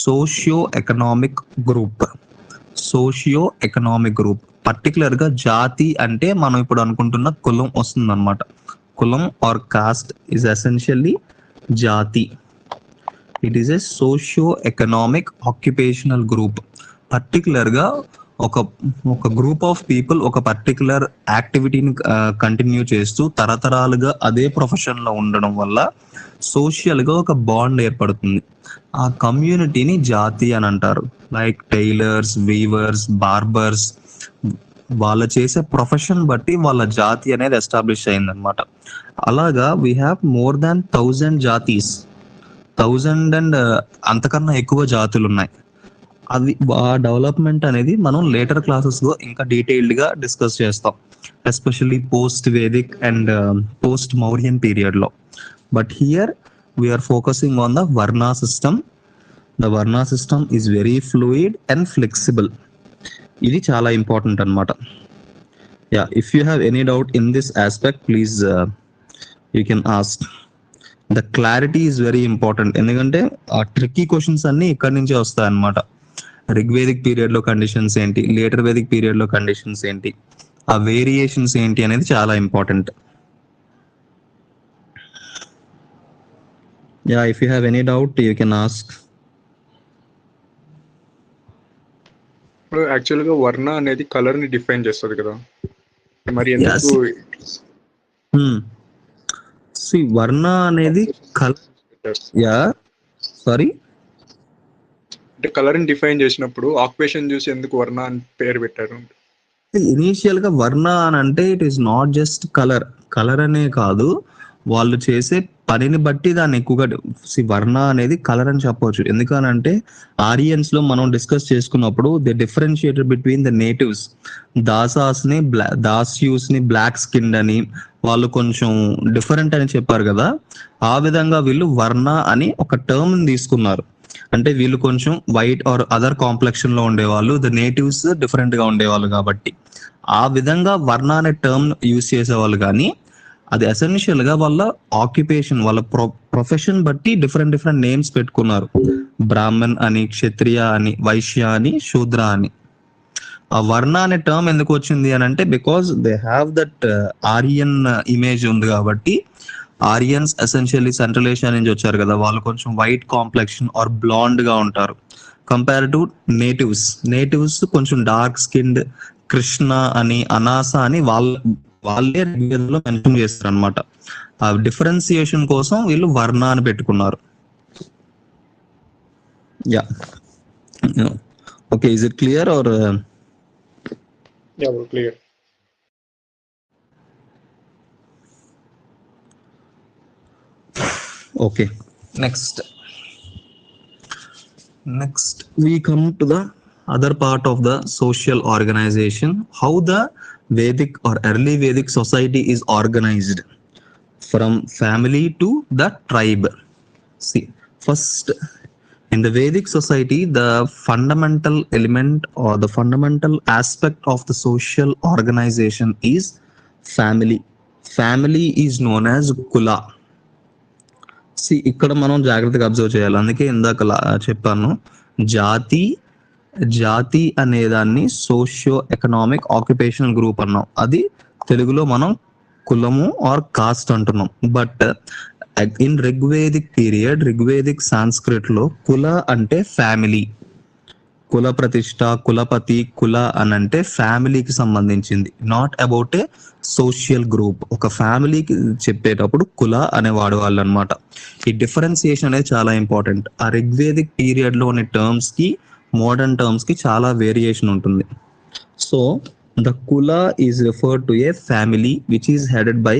socio economic group. Particular గా జాతి అంటే మనం ఇప్పుడు అనుకుంటున్న కులం వస్తుంది అనమాట. కులం ఆర్ కాస్ట్ ఈజ్ ఎసెన్షియల్లీ జాతి. It is A socio economic occupational group. Particular గా ఒక గ్రూప్ ఆఫ్ పీపుల్ ఒక పర్టికులర్ యాక్టివిటీని కంటిన్యూ చేస్తూ తరతరాలుగా అదే ప్రొఫెషన్ లో ఉండడం వల్ల సోషల్ గా ఒక బాండ్ ఏర్పడుతుంది. ఆ కమ్యూనిటీని జాతి అని అంటారు. లైక్ టైలర్స్, వీవర్స్, బార్బర్స్, వాళ్ళ చేసే ప్రొఫెషన్ బట్టి వాళ్ళ జాతి అనేది ఎస్టాబ్లిష్ అయిందనమాట. అలాగా we have more than 1000 జాతీస్, 1000 and అంతకన్నా ఎక్కువ జాతులు ఉన్నాయి. అది ఆ డెవలప్మెంట్ అనేది మనం లేటర్ క్లాసెస్ లో ఇంకా డీటెయిల్డ్ గా డిస్కస్ చేస్తాం, especially post Vedic and post Mauryan period లో. But here we are focusing on the varna system. The varna system is very fluid and flexible. ఇది చాలా ఇంపార్టెంట్ అనమాట. Yeah, if you have any doubt in this aspect please you can ask. The clarity is very important, ఎందుకంటే ఆ tricky questions అన్ని ఇక్కడి నుంచే వస్తాయి అనమాట. రిగ్వేదిక్ పీరియడ్ లో కండిషన్స్ ఏంటి, లేటర్ వేదిక్ పీరియడ్ లో కండిషన్స్ ఏంటి, ఆ వేరియేషన్స్ ఏంటి అనేది చాలా important. Yeah, if you have any doubt you can ask. ఇప్పుడు యాక్చువల్ గా వర్ణ అనేది కలర్ ని డిఫైన్ చేస్తుంది కదా, మరి ఎందుకు వర్ణ అనేది యా సారీ అంటే కలర్ ని డిఫైన్ చేసినప్పుడు ఆక్యుపేషన్ చూసి ఎందుకు వర్ణ అని పేరు పెట్టారు? ఇనీషియల్ గా వర్ణ అని అంటే it is not just colour. Colour అనే కాదు, వాళ్ళు చేసే పనిని బట్టి దాన్ని ఎక్కువగా వర్ణ అనేది కలర్ అని చెప్పవచ్చు. ఎందుకనంటే ఆరియన్స్ లో మనం డిస్కస్ చేసుకున్నప్పుడు they differentiated between the natives. Dasas ని దాస్యూస్ ని బ్లాక్ స్కిన్ అని వాళ్ళు కొంచెం డిఫరెంట్ అని చెప్పారు కదా, ఆ విధంగా వీళ్ళు వర్ణ అని ఒక టర్మ్ తీసుకున్నారు. అంటే వీళ్ళు కొంచెం వైట్ ఆర్ అదర్ కాంప్లెక్షన్ లో ఉండేవాళ్ళు, ద నేటివ్స్ డిఫరెంట్ గా ఉండేవాళ్ళు కాబట్టి ఆ విధంగా వర్ణ అనే టర్మ్ యూజ్ చేసేవాళ్ళు. కానీ అది ఎసెన్షియల్ గా వాళ్ళ ఆక్యుపేషన్, వాళ్ళ ప్రొఫెషన్ బట్టి డిఫరెంట్ డిఫరెంట్ నేమ్స్ పెట్టుకున్నారు. బ్రాహ్మణ్ అని, క్షత్రియ అని, వైశ్య అని, శూద్ర అని. ఆ వర్ణ అనే టర్మ్ ఎందుకు వచ్చింది అని అంటే because they have that Aryan image ఉంది కాబట్టి. ఆరియన్స్ ఎసెన్షియల్లీ సెంట్రల్ ఏషియా నుంచి వచ్చారు కదా, వాళ్ళు కొంచెం వైట్ కాంప్లెక్షన్ ఆర్ బ్లాండ్ గా ఉంటారు కంపేర్ టు నేటివ్స్. నేటివ్స్ కొంచెం డార్క్ స్కిన్డ్, కృష్ణ అని, అనాస అని వాళ్ళే రివ్యూలో మెన్షన్ చేస్తారు అనమాట. ఆ డిఫరెన్సియేషన్ కోసం వీళ్ళు వర్ణ అని పెట్టుకున్నారు. Yeah, okay, is it clear or? Yeah, clear. Okay, next we come to the other part of the social organization, how the Vedic or early Vedic society is organized from family to the tribe. See, first in the Vedic society, the fundamental element or the fundamental aspect of the social organization is family. Family is known as kula. ఇక్కడ మనం జాగ్రత్తగా observe చేయాలి. అందుకే ఇందాక చెప్పాను, జాతి అనేదాన్ని socio economic occupational group అన్నాం. అది తెలుగులో మనం కులము ఆర్ కాస్ట్ అంటున్నాం. But in Rigvedic period, Rigvedic Sanskrit లో కుల అంటే ఫ్యామిలీ. కుల ప్రతిష్ట, కులపతి, కుల అని అంటే ఫ్యామిలీకి సంబంధించింది, not about a social group. ఒక ఫ్యామిలీకి చెప్పేటప్పుడు కుల అనే వాడేవాళ్ళు అనమాట. ఈ డిఫరెన్సియేషన్ అనేది చాలా ఇంపార్టెంట్. ఆ రిగ్వేదిక్ పీరియడ్ లోని టర్మ్స్ కి మోడర్న్ టర్మ్స్ కి చాలా వేరియేషన్ ఉంటుంది. So the kula is referred to a family which is headed by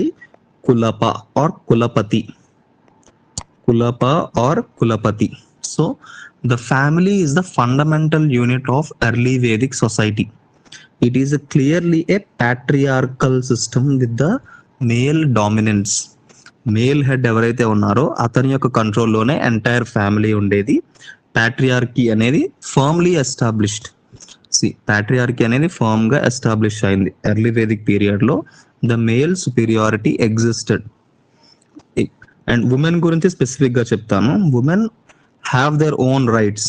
kulapa or kulapati. Kulapa or kulapati. So the family is the fundamental unit of early Vedic society. It is clearly a patriarchal system with the male dominance. Male head ఎవరైతే ఉన్నారో అతని యొక్క కంట్రోల్లోనే entire family ఉండేది. Patriarchy అనేది firmly established. Patriarchy అనేది firm గా establish అయింది ఎర్లీ వేదిక్ పీరియడ్ లో. The male superiority existed. And women గురించి స్పెసిఫిక్ గా చెప్తాను. Women have their own rights.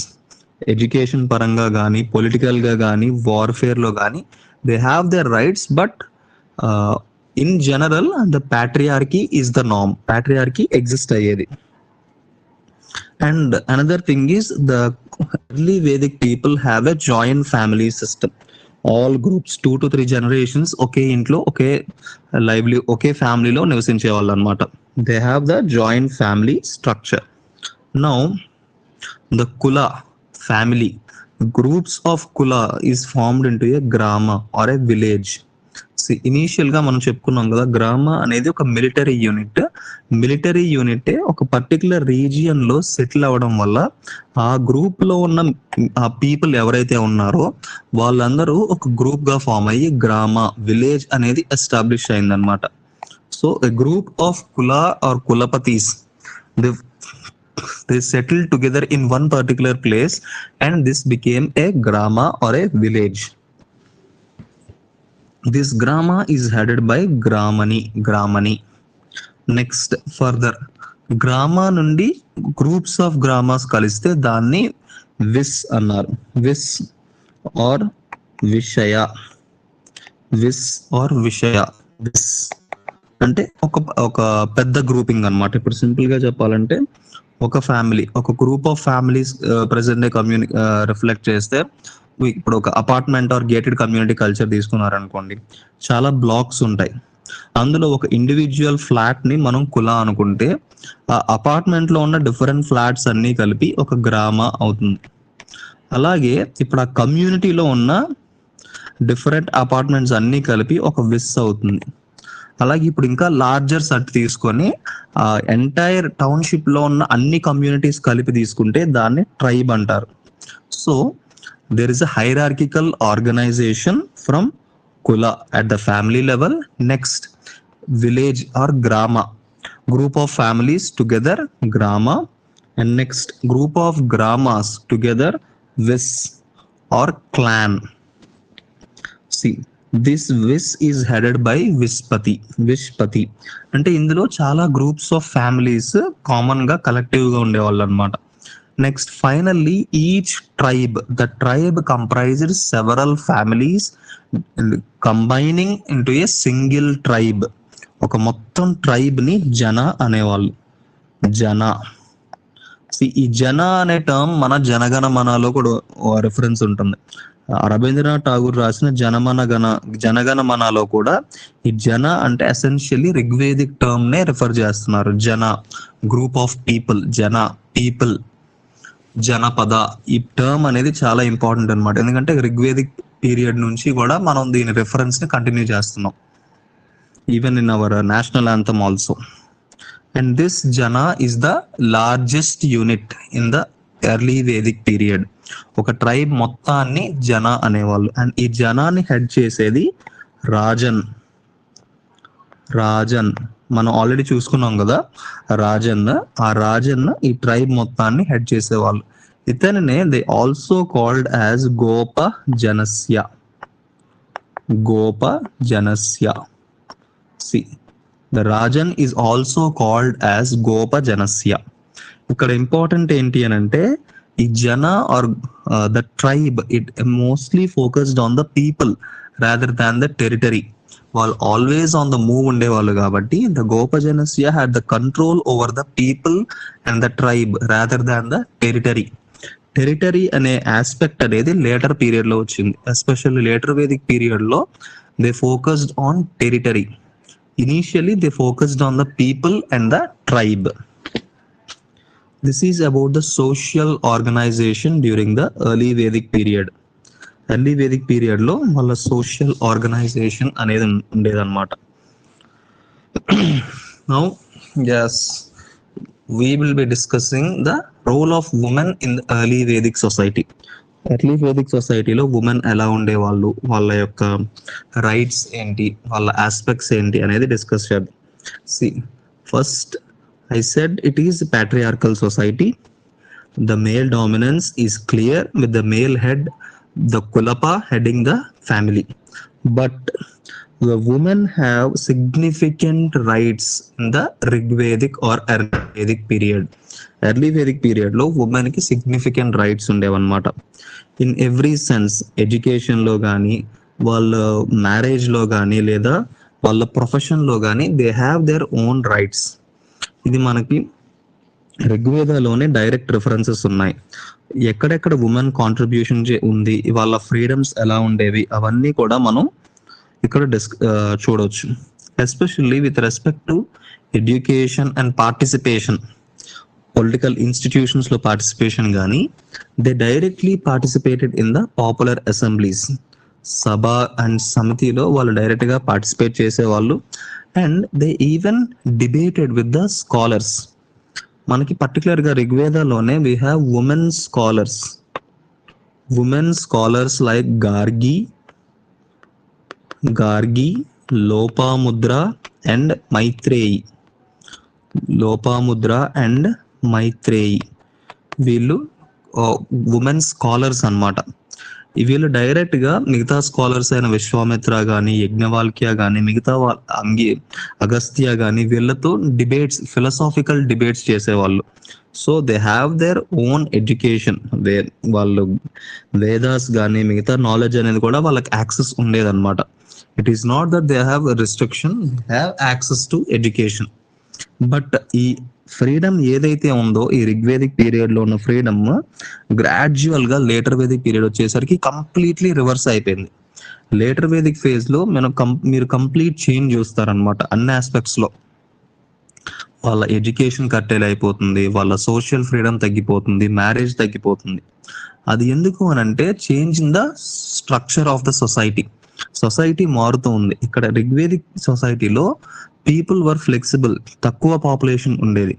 Education పరంగా కానీ, పొలిటికల్ గా కానీ, వార్ఫేర్ లో కానీ they have their rights. But in general the patriarchy is the norm. Patriarchy exist అయ్యేది. And another thing is the early Vedic people have a joint family system. All groups 2 to 3 generations ఒకే ఇంట్లో, ఒకే ఫ్యామిలీలో నివసించే వాళ్ళు అనమాట. They have the joint family structure. Now the Kula family groups of kula is formed into a grama or a village. Initial గా మనం చెప్పుకున్నాం కదా, గ్రామ అనేది ఒక మిలిటరీ యూనిట్ ఒక పర్టికులర్ రీజియన్ లో సెటిల్ అవ్వడం వల్ల ఆ గ్రూప్ లో ఉన్న ఆ పీపుల్ ఎవరైతే ఉన్నారో వాళ్ళందరూ ఒక గ్రూప్ గా ఫామ్ అయ్యి గ్రామ, విలేజ్ అనేది ఎస్టాబ్లిష్ అయిందనమాట. So a group of kula or kulapatis, they settled together in one particular place and this became a grama or a village. This grama is headed by gramani. Next further, grama nundi groups of gramas kaliste danni vis annaru. Vis or vishaya. Vis అంటే ఒక పెద్ద grouping అన్నమాట. ఇప్పుడు simple గా చెప్పాలంటే ఒక family, ఒక group of families present day reflect చేస్తే, ఇప్పుడు ఒక apartment or gated community culture తీసుకున్నారనుకోండి, చాలా బ్లాక్స్ ఉంటాయి. అందులో ఒక ఇండివిజువల్ ఫ్లాట్ ని మనం కులా అనుకుంటే ఆ అపార్ట్మెంట్ లో ఉన్న డిఫరెంట్ ఫ్లాట్స్ అన్ని కలిపి ఒక గ్రామ అవుతుంది. అలాగే ఇప్పుడు ఆ కమ్యూనిటీలో ఉన్న డిఫరెంట్ అపార్ట్మెంట్స్ అన్ని కలిపి ఒక విస్ అవుతుంది. అలాగే ఇప్పుడు ఇంకా లార్జర్ సెట్ తీసుకొని ఆ ఎంటైర్ టౌన్షిప్ లో ఉన్న అన్ని కమ్యూనిటీస్ కలిపి తీసుకుంటే దాన్ని ట్రైబ్ అంటారు. So there is a hierarchical organization from kula at the family level. Next, village or grama, group of families together grama, and next group of gramas together vis or clan. See, this vis is headed by vishpati అంటే ఇందులో చాలా groups of families common గా collective గా ఉండేవాళ్ళు అన్నమాట. Next, finally, each tribe, the tribe comprised several families combining into a single tribe. ఒక మొత్తం tribe ని జన అనేవాళ్ళు. ఈ జన అనే టర్మ్ మన జనగణమనలో కూడా రిఫరెన్స్ ఉంటుంది. రవీంద్రనాథ్ ఠాగూర్ రాసిన జనగణమనలో కూడా ఈ జన అంటే ఎసెన్షియల్లీ ఋగ్వేదిక్ టర్మ్ నే రిఫర్ చేస్తున్నారు. జన, గ్రూప్ ఆఫ్ పీపుల్, పీపుల్, జనపద. ఈ టర్మ్ అనేది చాలా ఇంపార్టెంట్ అనమాట, ఎందుకంటే ఋగ్వేదిక్ పీరియడ్ నుంచి కూడా మనం దీని రిఫరెన్స్ ని కంటిన్యూ చేస్తున్నాం, even in our national anthem also. And this jana is the largest unit in the early Vedic period. ఒక ట్రైబ్ మొత్తాన్ని జన అనేవాళ్ళు. అండ్ ఈ జనాన్ని హెడ్ చేసేది రాజన్. మనం ఆల్రెడీ చూసుకున్నాం కదా రాజన్. ఆ రాజన్ ఈ ట్రైబ్ మొత్తాన్ని హెడ్ చేసేవాళ్ళు. ఇతనినే దే ఆల్సో కాల్డ్ యాజ్ గోప Janasya. See, the Rajan is also called as Gopa Janasya. ఇక్కడ ఇంపార్టెంట్ ఏంటి అని అంటే ఈ jana are the tribe it mostly focused on the people rather than the territory. వాళ్ళు ఆల్వేస్ ఆన్ ద మూవ్ ఉండేవాళ్ళు కాబట్టి the Gopa Janasya had the control over the people and the tribe rather than the territory అనే aspect అనేది later period లో వచ్చింది. Especially later Vedic period లో they focused on territory. Initially, they focused on the people and the tribe. This is about the social organization during the early Vedic period. Early Vedic period lo walla social organization anedi undedannamata. Now, yes, we will be discussing the role of women in the early Vedic society. Early Vedic సొసైటీలో women ఎలా ఉండేవాళ్ళు, వాళ్ళ యొక్క rights ఏంటి, వాళ్ళ aspects ఏంటి అనేది discuss చేద్దాం. See first I said it is patriarchal society. The male dominance is clear with the male head, the kulapa heading the family. But the women have significant rights in the Rigvedic or early Vedic period. Early Vedic period లో women కి significant rights ఉండేవన్నమాట. In every sense, education లో కానీ, వాళ్ళ marriage లో కానీ, లేదా వాళ్ళ ప్రొఫెషన్ లో కానీ they have their own rights. ఇది మనకి ఋగ్వేదలోనే డైరెక్ట్ రిఫరెన్సెస్ ఉన్నాయి. ఎక్కడెక్కడ ఉమెన్ కాంట్రిబ్యూషన్ ఉంది, వాళ్ళ ఫ్రీడమ్స్ ఎలా ఉండేవి, అవన్నీ కూడా మనం ఇక్కడ చూడవచ్చు. Especially with respect to education and participation. Political institutions లో పార్టిసిపేషన్ కానీ they directly participated in the popular assemblies. Sabha and సమితిలో వాళ్ళు డైరెక్ట్ గా పార్టిసిపేట్ చేసేవాళ్ళు. And they even debated with the scholars. మనకి పర్టికులర్ గా ఋగ్వేదలోనే we have women scholars like Gargi, Lopamudra and Maitreyi. వీళ్ళు ఉమెన్ స్కాలర్స్ అన్నమాట. వీళ్ళు డైరెక్ట్ గా మిగతా స్కాలర్స్ అయిన విశ్వామిత్ర గాని, యజ్ఞవాల్క్య గాని, మిగతా అగస్త్య గాని వీళ్ళతో ఫిలసాఫికల్ డిబేట్స్ చేసేవాళ్ళు. So they have their own education. వాళ్ళు వేదాస్ గాని మిగతా నాలెడ్జ్ అనేది కూడా వాళ్ళకి యాక్సెస్ ఉండేదన్నమాట. It is not that they have restriction, have access to education. But ఈ ఫ్రీడమ్ ఏదైతే ఉందో ఈ రిగ్వేదిక్ పీరియడ్ లో ఉన్న ఫ్రీడమ్ గ్రాడ్యువల్ గా లేటర్ వేదిక్ పీరియడ్ వచ్చేసరికి కంప్లీట్లీ రివర్స్ అయిపోయింది. లేటర్ వేదిక్ ఫేజ్ లో మీరు కంప్లీట్ చేంజ్ చూస్తారనమాట. అన్ని ఆస్పెక్ట్స్ లో వాళ్ళ ఎడ్యుకేషన్ కట్టేలు అయిపోతుంది, వాళ్ళ సోషల్ ఫ్రీడమ్ తగ్గిపోతుంది, మ్యారేజ్ తగ్గిపోతుంది. అది ఎందుకు అని అంటే change in the structure of the society మారుతూ ఉంది. ఇక్కడ రిగ్వేదిక్ సొసైటీలో పీపుల్ వర్ ఫ్లెక్సిబుల్, తక్కువ పాపులేషన్ ఉండేది.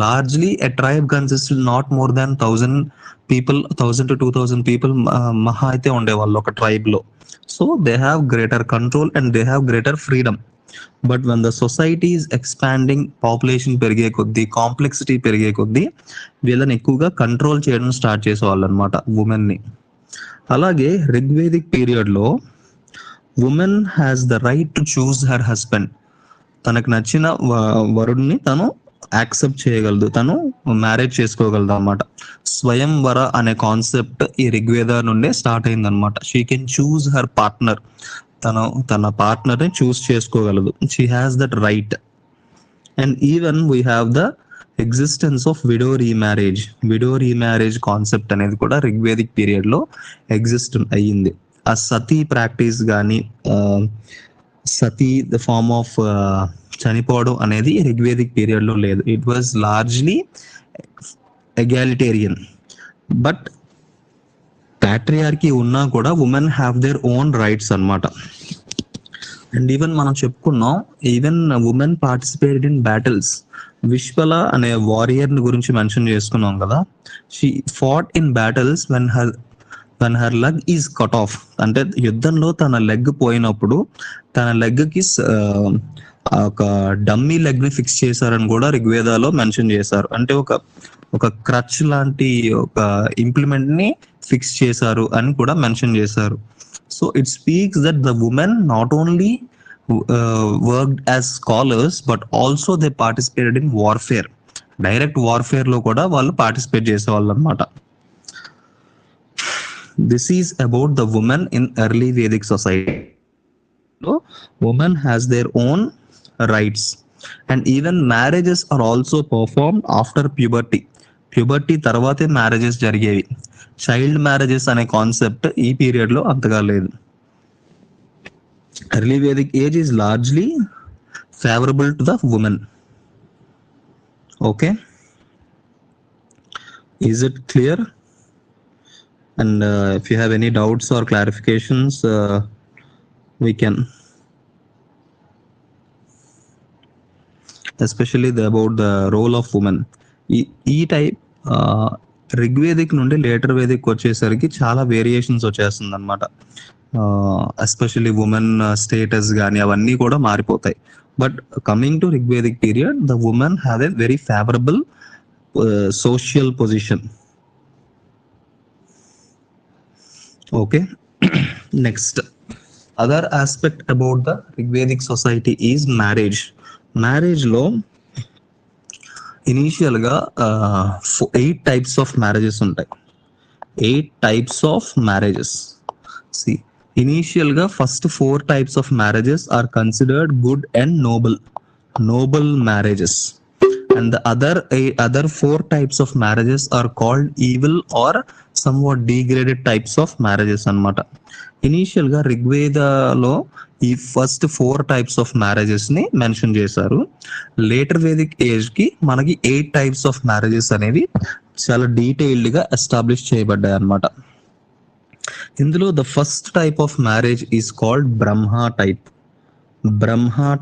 Largely a tribe consisted not more than 1000 people, 1000 to 2000 people మహా అయితే ఉండేవాళ్ళు ఒక ట్రైబ్ లో. So they have greater control and they have greater freedom. But when the society is expanding, population పెరిగే కొద్దీ, complexity పెరిగే కొద్దీ వీళ్ళని ఎక్కువగా కంట్రోల్ చేయడం స్టార్ట్ చేసేవాళ్ళు అనమాట ఉమెన్ ని. అలాగే రిగ్వేదిక్ పీరియడ్ లో women has the right to choose her husband. తనకు నచ్చిన వరుడిని తను యాక్సెప్ట్ చేయగలదు, తను మ్యారేజ్ చేసుకోగలదు అన్నమాట. స్వయంవర అనే కాన్సెప్ట్ ఈ ఋగ్వేద నుండే స్టార్ట్ అయింది అనమాట. She can choose her partner. తన పార్ట్నర్ ని చూస్ చేసుకోగలదు. She has that right. And even we have the existence of widow remarriage concept అనేది కూడా రిగ్వేదిక్ పీరియడ్ లో ఎగ్జిస్ట్ అయ్యింది. ఆ సతీ ప్రాక్టీస్ కానీ, సతీ ద ఫార్మ్ ఆఫ్ చనిపోవడం అనేది రిగ్వేదిక్ పీరియడ్ లో లేదు. It was largely egalitarian. But patriarchy ఉన్నా కూడా women have their own rights అన్నమాట. అండ్ ఈవెన్ మనం చెప్పుకున్నాం, even women participated in battles. Vishpala అనే వారియర్ గురించి మెన్షన్ చేసుకున్నాం కదా. She fought in battles when her leg is cut off. అంటే యుద్ధంలో తన లెగ్ పోయినప్పుడు తన లెగ్ కి ఒక డమ్మీ లెగ్ ని ఫిక్స్ చేశారని కూడా ఋగ్వేదాలో మెన్షన్ చేశారు. అంటే ఒక క్రచ్ లాంటి ఒక ఇంప్లిమెంట్ ని ఫిక్స్ చేశారు అని కూడా మెన్షన్ చేశారు. So it speaks that the women not only worked as scholars but also they participated in warfare. Direct warfare లో కూడా వాళ్ళు పార్టిసిపేట్ చేసేవాళ్ళు అనమాట. This is about the women in early Vedic society. Women has their own rights. And even marriages are also performed after puberty తర్వాతే marriages జరిగేవి. Child marriages అనే concept ఈ period లో అంతగా లేదు. Early Vedic age is largely favourable to the women. Okay, is it clear? And if you have any doubts or clarifications, we can, especially about the role of women. ఈ type Rigvedic నుండి later Vedic వచ్చేసరికి చాలా variations వచ్చేస్తుంది అనమాట. Especially women status కానీ అవన్నీ కూడా మారిపోతాయి. But coming to Rigvedic period, the women have a very favourable social position. Okay. Next, other aspect about the Rigvedic society is marriage. Marriage law initial ga 8 types of marriages untai. 8 types of marriages. See, initial ga first 4 types of marriages are considered good and noble marriages. and the other 4 types of marriages are called evil or somewhat degraded types of marriages అన్నమాట. Initial గా ఋగ్వేదలో ఈ first 4 types of marriages ని mention చేశారు. Later Vedic age కి మనకి 8 types of marriages అనేవి చాలా detailed గా ఎస్టాబ్లిష్ చేయబడ్డాయి అన్నమాట. ఇందులో the first type of marriage is called Brahma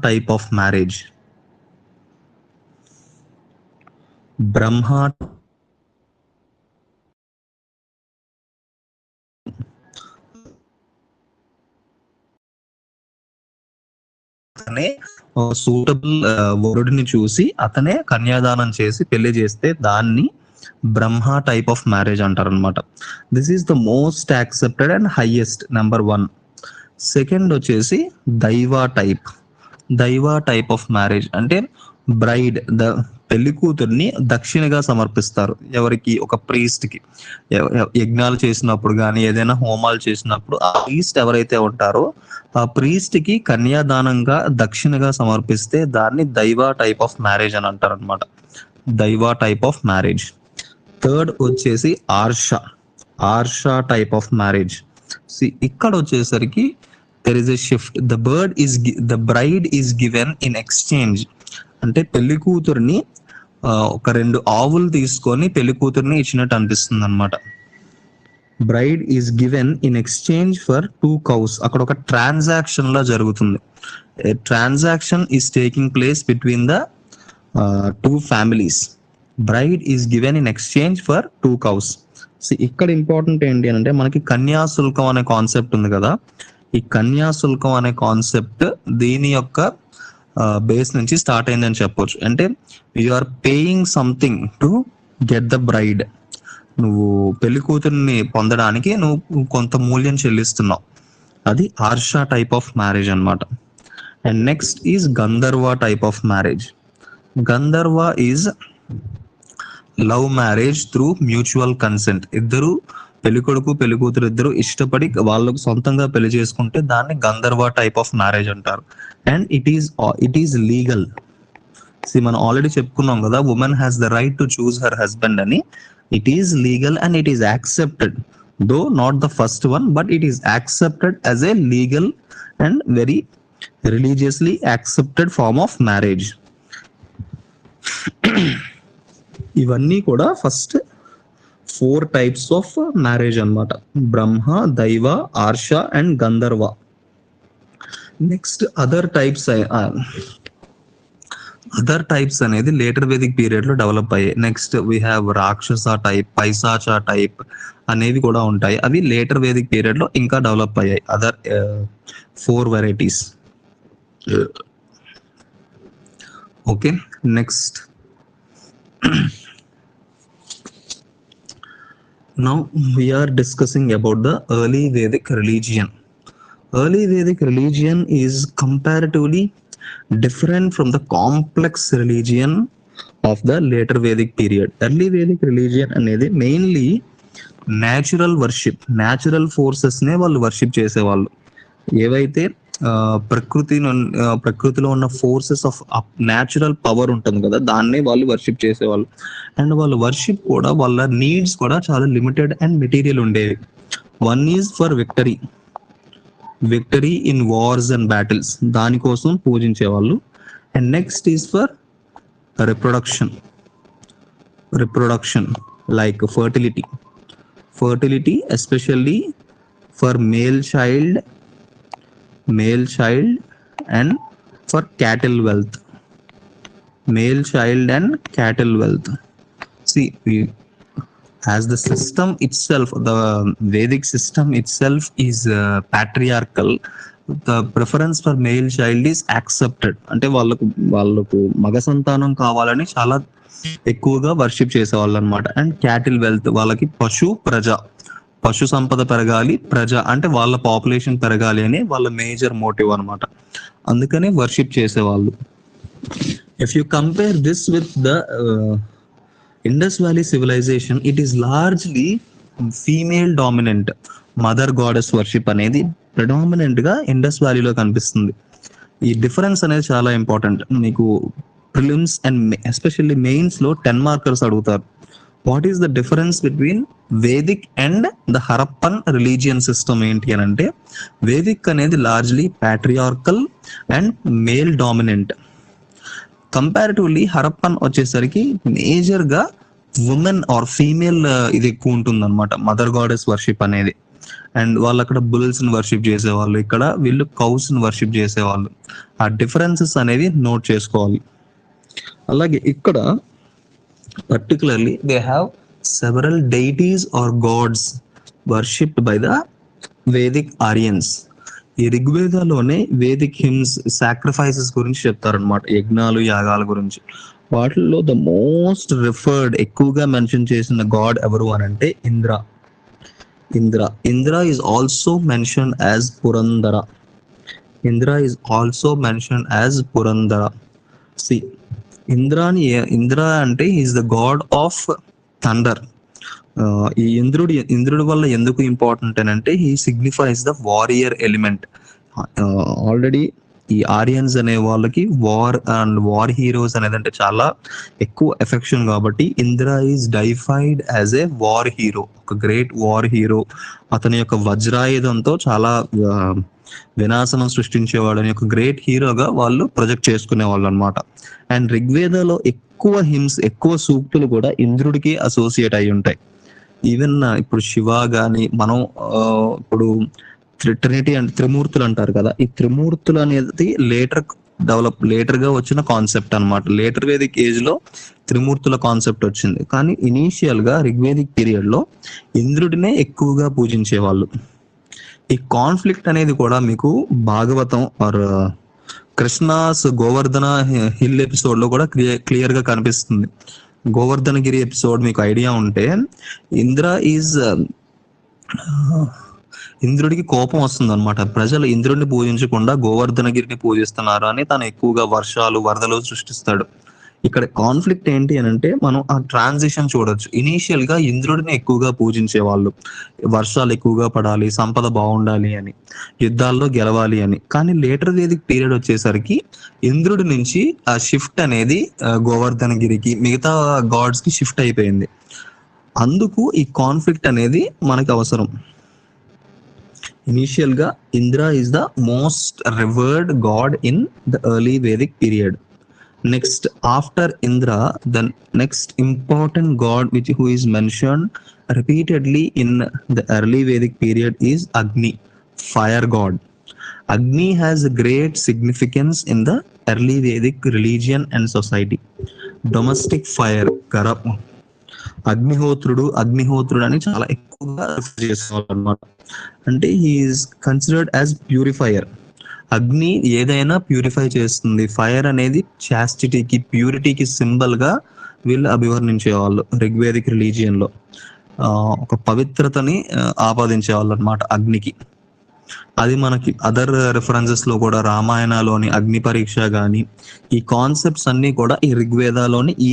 type of marriage. Brahma అతనే సూటబుల్ వరుడిని చూసి అతనే కన్యాదానం చేసి పెళ్లి చేస్తే దాన్ని బ్రహ్మ టైప్ ఆఫ్ మ్యారేజ్ అంటారు అనమాట. This is the most accepted and highest number 1. Second వచ్చేసి దైవ టైప్ ఆఫ్ మ్యారేజ్. అంటే బ్రైడ్ పెళ్లి కూతుర్ని దక్షిణగా సమర్పిస్తారు. ఎవరికి? ఒక ప్రీస్ట్ కి. యజ్ఞాలు చేసినప్పుడు కానీ ఏదైనా హోమాలు చేసినప్పుడు ఆ ప్రీస్ట్ ఎవరైతే ఉంటారో ఆ ప్రీస్ట్ కి కన్యాదానంగా దక్షిణగా సమర్పిస్తే దాన్ని దైవ టైప్ ఆఫ్ మ్యారేజ్ అని అంటారు అనమాట. దైవ టైప్ ఆఫ్ మ్యారేజ్. థర్డ్ వచ్చేసి ఆర్ష టైప్ ఆఫ్ మ్యారేజ్. ఇక్కడ వచ్చేసరికి there is a shift. the bride is given in exchange. అంటే పెళ్లి కూతుర్ని ఒక 2 ఆవులు తీసుకొని పెళ్లి కూతుర్ని ఇచ్చినట్టు అనిపిస్తుంది అనమాట. Braid is given in exchange for 2 cows. అక్కడ ఒక ట్రాన్సాక్షన్ లా జరుగుతుంది. Transaction is taking place between the 2 families. Braid is given in exchange for 2 cows. ఇక్కడ ఇంపార్టెంట్ ఏంటి అంటే మనకి కన్యాశుల్కం అనే కాన్సెప్ట్ ఉంది కదా. ఈ కన్యాశుల్కం అనే కాన్సెప్ట్ దీని యొక్క బేస్ నుంచి స్టార్ట్ అయిందని చెప్పొచ్చు. అంటే you are paying something to get the bride. నువ్వు పెళ్లి కూతుర్ని పొందడానికి నువ్వు కొంత మూల్యం చెల్లిస్తున్నావు. అది ఆర్ష టైప్ ఆఫ్ మ్యారేజ్ అన్నమాట. And next is Gandharva type of marriage. Gandharva is love marriage through mutual consent. ఇద్దరు పెళ్లి కొడుకు పెళ్లి కూతురు ఇద్దరు ఇష్టపడి వాళ్ళకు సొంతంగా పెళ్లి చేసుకుంటే దాన్ని గంధర్వ టైప్ ఆఫ్ మ్యారేజ్ అంటారు. And it is legal. మనం ఆల్రెడీ చెప్పుకున్నాం కదా, women has the right to choose her husband అని. It is legal and it is accepted, though not the first one, but it is accepted as a legal and very religiously accepted form of marriage. ఇవన్నీ కూడా first 4 types of marriage అన్నమాట. Brahma, Daiva, Arsha and Gandharva. Next other types అనేది later Vedic period లో develop అయ్యాయి. Next we have Rakshasa type, Paishacha type అనేవి కూడా ఉంటాయి. అవి లేటర్ వేదిక్ పీరియడ్ లో ఇంకా డెవలప్ అయ్యాయి. Other 4 varieties. Okay, next now we are discussing about the early Vedic religion. Early Vedic religion is comparatively different from the complex religion of the later Vedic period. Early Vedic religion అనేది mainly natural worship, natural forces నే వాళ్ళు worship చేసేవాళ్ళు. ఏవైతే ప్రకృతిలో ఉన్న forces of natural power ఉంటుంది కదా, దాన్నే వాళ్ళు వర్షిప్ చేసేవాళ్ళు. అండ్ వాళ్ళ వర్షిప్ కూడా వాళ్ళ నీడ్స్ కూడా చాలా లిమిటెడ్ అండ్ మెటీరియల్ ఉండేవి. One is for victory in wars and battles, దానికోసం పూజించేవాళ్ళు. And next is for reproduction like fertility especially for male child and for cattle wealth. See, as the system itself, the Vedic system itself is patriarchal. The preference for male child is accepted. అంటే వాళ్ళకు మగ సంతానం కావాలని చాలా ఎక్కువగా worship చేసేవాళ్ళు అనమాట. And cattle wealth, వాళ్ళకి పశు సంపద పెరగాలి, అంటే వాళ్ళ పాపులేషన్ పెరగాలి అని వాళ్ళ మేజర్ మోటివ్ అనమాట. అందుకనే వర్షిప్ చేసేవాళ్ళు. If you compare this with the Indus Valley civilisation, it is largely female dominant. Mother goddess worship అనేది ప్రెడామినెంట్ గా ఇండస్ వ్యాలీలో కనిపిస్తుంది. ఈ డిఫరెన్స్ అనేది చాలా ఇంపార్టెంట్. మీకు ప్రిలిమ్స్ అండ్ ఎస్పెషల్లీ మెయిన్స్ లో 10 మార్కర్స్ అడుగుతారు. What is the difference between Vedic and the Harappan religion system ఏంటి అని అంటే, వేదిక్ అనేది largely patriarchal and male dominant. Comparatively Harappan వచ్చేసరికి మేజర్ గా ఉమెన్ ఆర్ ఫీమేల్ ఇది ఎక్కువ ఉంటుంది అనమాట, మదర్ గాడెస్ వర్షిప్ అనేది. అండ్ వాళ్ళు అక్కడ బుల్స్ ని వర్షిప్ చేసేవాళ్ళు, ఇక్కడ వీళ్ళు కౌస్ ని వర్షిప్ చేసేవాళ్ళు. ఆ డిఫరెన్సెస్ అనేవి నోట్ చేసుకోవాలి. అలాగే ఇక్కడ particularly they have several deities or gods worshipped by the Vedic Aryans. ఈ ఋగ్వేదాలోనే వేదిక్ హిమ్స్ సాక్రిఫైసెస్ గురించి చెప్తారనమాట, యజ్ఞాలు యాగాల గురించి. వాటిల్లో ద మోస్ట్ రిఫర్డ్ ఎక్కువగా మెన్షన్ చేసిన గాడ్ ఎవరు అని అంటే Indra is also mention as Purandara. See Indra అంటే is the god of thunder. ఈ ఇంద్రుడి వల్ల ఎందుకు ఇంపార్టెంట్ అని అంటే he signifies the warrior element. Already ఈ ఆరియన్స్ అనే వాళ్ళకి వార్ హీరోస్ అనేది అంటే చాలా ఎక్కువ ఎఫెక్షన్ కాబట్టి Indra is deified as a war hero, ఒక గ్రేట్ వార్ హీరో. అతని యొక్క వజ్రాయుధంతో చాలా వినాశనం సృష్టించేవాడని ఒక గ్రేట్ హీరోగా వాళ్ళు ప్రొజెక్ట్ చేసుకునే వాళ్ళు అనమాట. అండ్ ఋగ్వేదాలో ఎక్కువ సూక్తులు కూడా ఇంద్రుడికి అసోసియేట్ అయి ఉంటాయి. ఈవెన్ ఇప్పుడు శివ గాని మనం ఇప్పుడు ట్రినిటీ అంటే త్రిమూర్తులు అంటారు కదా, ఈ త్రిమూర్తులు అనేది లేటర్ గా వచ్చిన కాన్సెప్ట్ అనమాట. లేటర్ వేదిక్ ఏజ్ లో త్రిమూర్తుల కాన్సెప్ట్ వచ్చింది, కానీ ఇనీషియల్ గా ఋగ్వేదిక్ పీరియడ్ లో ఇంద్రుడినే ఎక్కువగా పూజించేవాళ్ళు. ఈ కాన్ఫ్లిక్ట్ అనేది కూడా మీకు Bhagavatam or Krishna's Govardhana hill episode లో కూడా క్లియర్ గా కనిపిస్తుంది. గోవర్ధనగిరి ఎపిసోడ్ మీకు ఐడియా ఉంటే, ఇంద్రుడికి కోపం వస్తుంది అనమాట, ప్రజలు ఇంద్రుడిని పూజించకుండా గోవర్ధనగిరిని పూజిస్తున్నారు అని తను ఎక్కువగా వర్షాలు వరదలు సృష్టిస్తాడు. ఇక్కడ కాన్ఫ్లిక్ట్ ఏంటి అని అంటే మనం ఆ ట్రాన్సిషన్ చూడొచ్చు. ఇనీషియల్ గా ఇంద్రుడిని ఎక్కువగా పూజించే వాళ్ళు, వర్షాలు ఎక్కువగా పడాలి, సంపద బాగుండాలి అని, యుద్ధాల్లో గెలవాలి అని. కానీ లేటర్ వేదిక్ పీరియడ్ వచ్చేసరికి ఇంద్రుడి నుంచి ఆ షిఫ్ట్ అనేది గోవర్ధనగిరికి మిగతా గాడ్స్ కి షిఫ్ట్ అయిపోయింది. అందుకు ఈ కాన్ఫ్లిక్ట్ అనేది మనకు అవసరం. ఇనీషియల్ గా Indra is the most revered god in the early Vedic period. Next, after Indra, the next important god who is mentioned repeatedly in the early Vedic period is Agni, fire god. Agni has a great significance in the early Vedic religion and society. Domestic fire, Karap. అగ్నిహోత్రుడు అని చాలా ఎక్కువగా refer చేసేవాళ్ళు అన్నమాట. అంటే he is considered as purifier. అగ్ని ఏదైనా purify చేస్తుంది. Fire అనేది చాస్టిటీకి, ప్యూరిటీకి సింబల్ గా వీళ్ళు అభివర్ణించేవాళ్ళు ఋగ్వేదిక్ రిలీజియన్ లో. ఒక పవిత్రతని ఆపాదించేవాళ్ళు అనమాట అగ్నికి. అది మనకి అదర్ రిఫరెన్సెస్ లో కూడా రామాయణలోని అగ్ని పరీక్ష గాని ఈ కాన్సెప్ట్స్ అన్ని కూడా ఈ ఋగ్వేదాలోని ఈ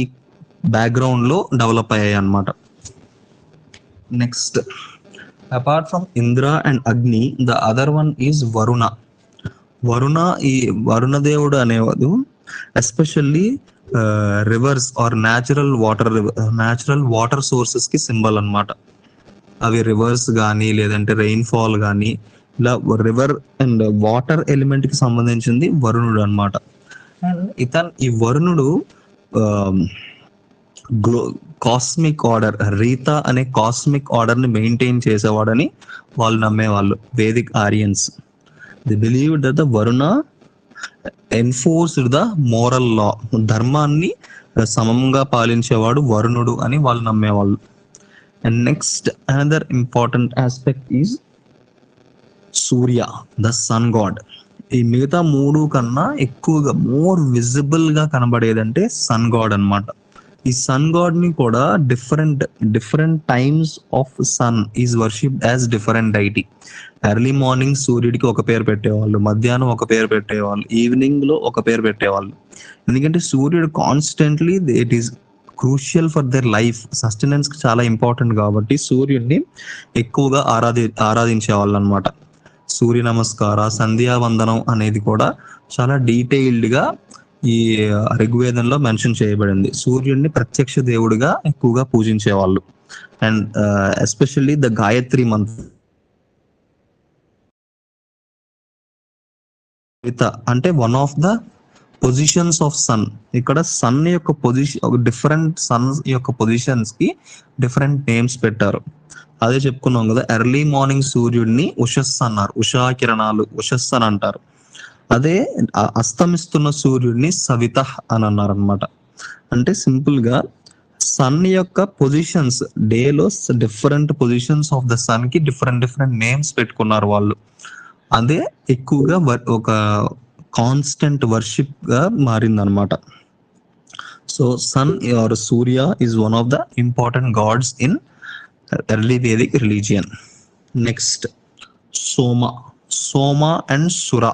బ్యాక్గ్రౌండ్ లో డెవలప్ అయ్యాయి అన్నమాట. Next, apart from Indra and Agni, the other one is ఈ వరుణ దేవుడు అనేవాడు especially rivers or natural water sources కి సింబల్ అన్నమాట. అవి రివర్స్ కానీ లేదంటే రెయిన్ ఫాల్ కానీ ఇలా రివర్ అండ్ వాటర్ ఎలిమెంట్ కి సంబంధించింది వరుణుడు అన్నమాట. అండ్ ఈ వరుణుడు కాస్మిక్ ఆర్డర్, రీతా అనే కాస్మిక్ ఆర్డర్ ని మెయింటైన్ చేసేవాడని వాళ్ళు నమ్మేవాళ్ళు Vedic Aryans. They believed that the Varuna enforced the moral law. ధర్మాన్ని సమంగా పాలించేవాడు వరుణుడు అని వాళ్ళు నమ్మేవాళ్ళు. And next, another important aspect is Surya, the sun god. ఈ మిగతా మూడు కన్నా ఎక్కువగా మోర్ విజిబుల్ గా కనబడేదంటే సన్ గాడ్ అన్నమాట. ఈ సన్ గాడ్ ని కూడా different times of sun is worshipped as different deity. Early morning సూర్యుడికి ఒక పేరు పెట్టేవాళ్ళు, మధ్యాహ్నం ఒక పేరు పెట్టేవాళ్ళు, ఈవినింగ్ లో ఒక పేరు పెట్టేవాళ్ళు. ఎందుకంటే సూర్యుడు constantly it is crucial for their life, sustenance కి చాలా ఇంపార్టెంట్ కాబట్టి సూర్యుడిని ఎక్కువగా ఆరాధించేవాళ్ళు అనమాట. సూర్య నమస్కార, సంధ్యావందనం అనేది కూడా చాలా డీటెయిల్డ్ గా ఈ ఋగ్వేదంలో మెన్షన్ చేయబడింది. సూర్యుడిని ప్రత్యక్ష దేవుడిగా ఎక్కువగా పూజించేవాళ్ళు. And especially the Gayatri mantra అంటే one of the positions of sun. ఇక్కడ సన్ యొక్క పొజిషన్, డిఫరెంట్ సన్స్ యొక్క పొజిషన్స్ కి డిఫరెంట్ నేమ్స్ పెట్టారు. అదే చెప్పుకున్నాం కదా, ఎర్లీ మార్నింగ్ సూర్యుడిని ఉషస్ అన్నారు, ఉషా కిరణాలు ఉషస్ అని అంటారు. అదే అస్తమిస్తున్న సూర్యుడిని సవిత అని అన్నారు అనమాట. అంటే సింపుల్ గా సన్ యొక్క పొజిషన్స్, డేలో different positions of the sun కి డిఫరెంట్ డిఫరెంట్ నేమ్స్ పెట్టుకున్నారు వాళ్ళు. అదే ఎక్కువగా ఒక కాన్స్టెంట్ వర్షిప్ గా మారిందనమాట. So sun or Surya is one of the important gods in early Vedic religion. Next Soma. Soma and Sura.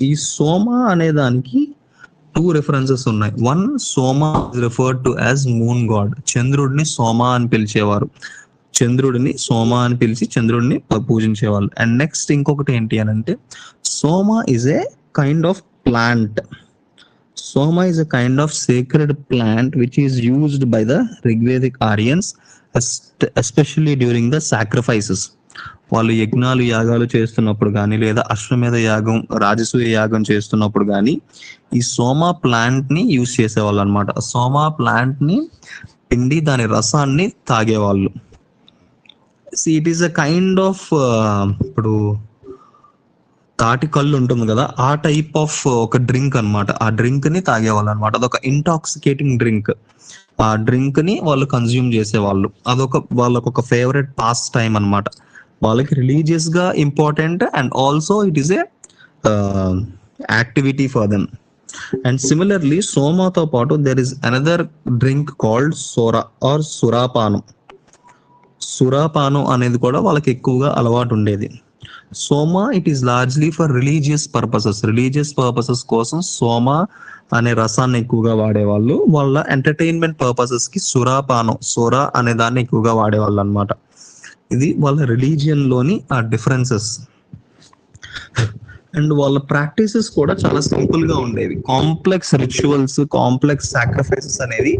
ఈ సోమ అనే దానికి 2 రెఫరెన్సెస్ ఉన్నాయి. One, Soma referred to as moon god. చంద్రుడిని సోమ అని పిలిచేవారు, చంద్రుడిని సోమ అని పిలిచి చంద్రుడిని పూజించేవాళ్ళు. అండ్ నెక్స్ట్ ఇంకొకటి ఏంటి అని అంటే, Soma is a kind of plant. Soma is a kind of sacred plant which is used by the Rigvedic Aryans, especially during the sacrifices. వాళ్ళు యజ్ఞాలు యాగాలు చేస్తున్నప్పుడు కానీ, లేదా అశ్వమేధ యాగం రాజసూయ యాగం చేస్తున్నప్పుడు కానీ ఈ సోమా ప్లాంట్ ని యూజ్ చేసేవాళ్ళు అనమాట. సోమా ప్లాంట్ ని పిండి దాని రసాన్ని తాగేవాళ్ళు. It is a kind of, ఇప్పుడు తాటి కళ్ళు ఉంటుంది కదా, ఆ టైప్ ఆఫ్ ఒక డ్రింక్ అనమాట. ఆ డ్రింక్ ని తాగేవాళ్ళు అనమాట. అదొక ఇంటాక్సికేటింగ్ డ్రింక్. ఆ డ్రింక్ ని వాళ్ళు కన్జ్యూమ్ చేసేవాళ్ళు. అదొక వాళ్ళకు ఒక ఫేవరెట్ పాస్ టైం అనమాట. వాళ్ళకి రిలీజియస్ గా important and also it is a activity for them. And similarly సోమాతో పాటు there is another drink called Sura or సురాపానం. సురాపానం అనేది కూడా వాళ్ళకి ఎక్కువగా అలవాటు ఉండేది. Soma it is largely for religious purposes. Religious purposes కోసం సోమా అనే రసాన్ని ఎక్కువగా వాడేవాళ్ళు. వాళ్ళ ఎంటర్టైన్మెంట్ పర్పసెస్ కి సురాపానం, సోరా అనే దాన్ని ఎక్కువగా వాడేవాళ్ళు అనమాట. ఇది వాళ్ళ రిలీజియన్ లోని ఆ డిఫరెన్సెస్. అండ్ వాళ్ళ ప్రాక్టీసెస్ కూడా చాలా సింపుల్ గా ఉండేవి. కాంప్లెక్స్ రిచువల్స్, కాంప్లెక్స్ సాక్రిఫైసెస్ అనేవి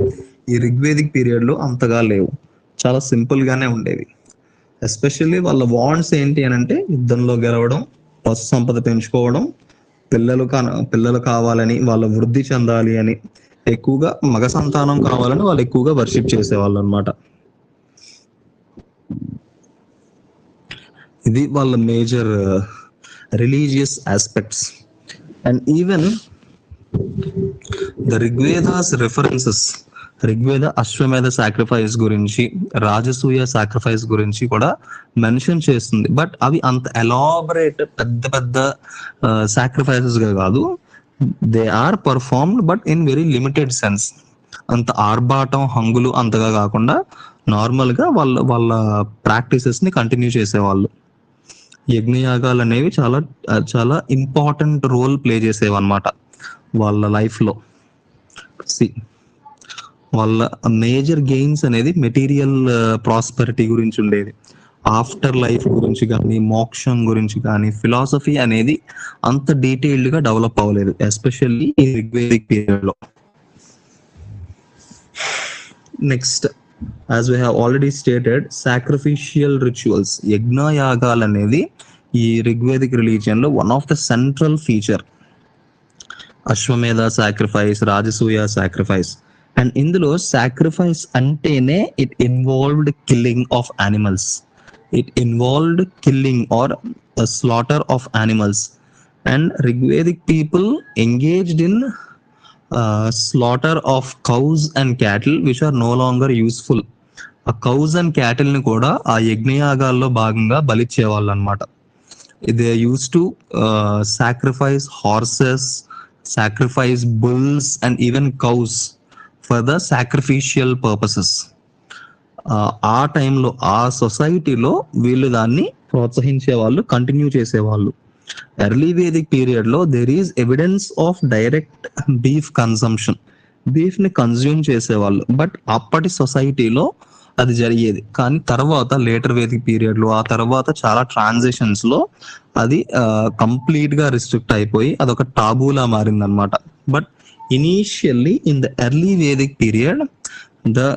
ఈ ఋగ్వేదిక్ పీరియడ్ లో అంతగా లేవు. చాలా సింపుల్ గానే ఉండేవి. ఎస్పెషల్లీ వాళ్ళ వాంట్స్ ఏంటి అని అంటే, యుద్ధంలో గెలవడం, పశు సంపద పెంచుకోవడం, పిల్లలు కావాలని, వాళ్ళ వృద్ధి చెందాలి అని, ఎక్కువగా మగ సంతానం కావాలని వాళ్ళు ఎక్కువగా వర్షిప్ చేసేవాళ్ళు అనమాట. ఇది వాళ్ళ major religious aspects. And even the Rigvedas references, Rigveda Ashvamedha sacrifice గురించి, రాజసూయ సాక్రిఫైస్ గురించి కూడా మెన్షన్ చేస్తుంది. బట్ అవి అంత ఎలాబరేట్ పెద్ద పెద్ద సాక్రిఫైసెస్ గా కాదు. They are performed but in very limited sense. అంత ఆర్భాటం హంగులు అంతగా కాకుండా నార్మల్ గా వాళ్ళ ప్రాక్టీసెస్ ని కంటిన్యూ చేసేవాళ్ళు. యజ్ఞయాగాలు అనేవి చాలా చాలా ఇంపార్టెంట్ రోల్ ప్లే చేసేవి అనమాట వాళ్ళ లైఫ్ లో. వాళ్ళ మేజర్ గెయిన్స్ అనేది మెటీరియల్ ప్రాస్పెరిటీ గురించి ఉండేది. ఆఫ్టర్ లైఫ్ గురించి కానీ, మోక్షం గురించి కానీ ఫిలాసఫీ అనేది అంత డీటెయిల్డ్ గా డెవలప్ అవ్వలేదు, ఎస్పెషల్లీ ఈ ఋగ్వేదిక్ పీరియడ్ లో. Next, as we have already stated, sacrificial rituals, యజ్ఞయాగాలు అనేది ఈ ఋగ్వేదిక్ రిలీజియన్ లో one of the central feature. Ashvamedha sacrifice, Rajasuya sacrifice. And ఇందులో సాక్రిఫైస్ అంటేనే it involved killing of animals. It involved killing or slaughter of animals. And Rigvedic people engaged in slaughter of cows and cattle which are no longer useful. ఆ cows and cattle ని కూడా ఆ యజ్ఞయాగాల్లో భాగంగా బలిచ్చేవాళ్ళు అనమాట. They use to sacrifice horses, sacrifice bulls and even cows for the sacrificial purposes. ఆ టైంలో ఆ సొసైటీలో వీళ్ళు దాన్ని ప్రోత్సహించే వాళ్ళు, కంటిన్యూ చేసేవాళ్ళు. ఎర్లీ వేదిక్ పీరియడ్ లో there is evidence of direct beef consumption. Beef ని కన్జ్యూమ్ చేసేవాళ్ళు, బట్ అప్పటి సొసైటీలో అది జరిగేది. కానీ తర్వాత లేటర్ వేదిక్ పీరియడ్ లో, ఆ తర్వాత చాలా ట్రాన్సిషన్స్ లో అది కంప్లీట్ గా రిస్ట్రిక్ట్ అయిపోయి అదొక టాబూలా మారింది అనమాట. But initially in the early Vedic period, the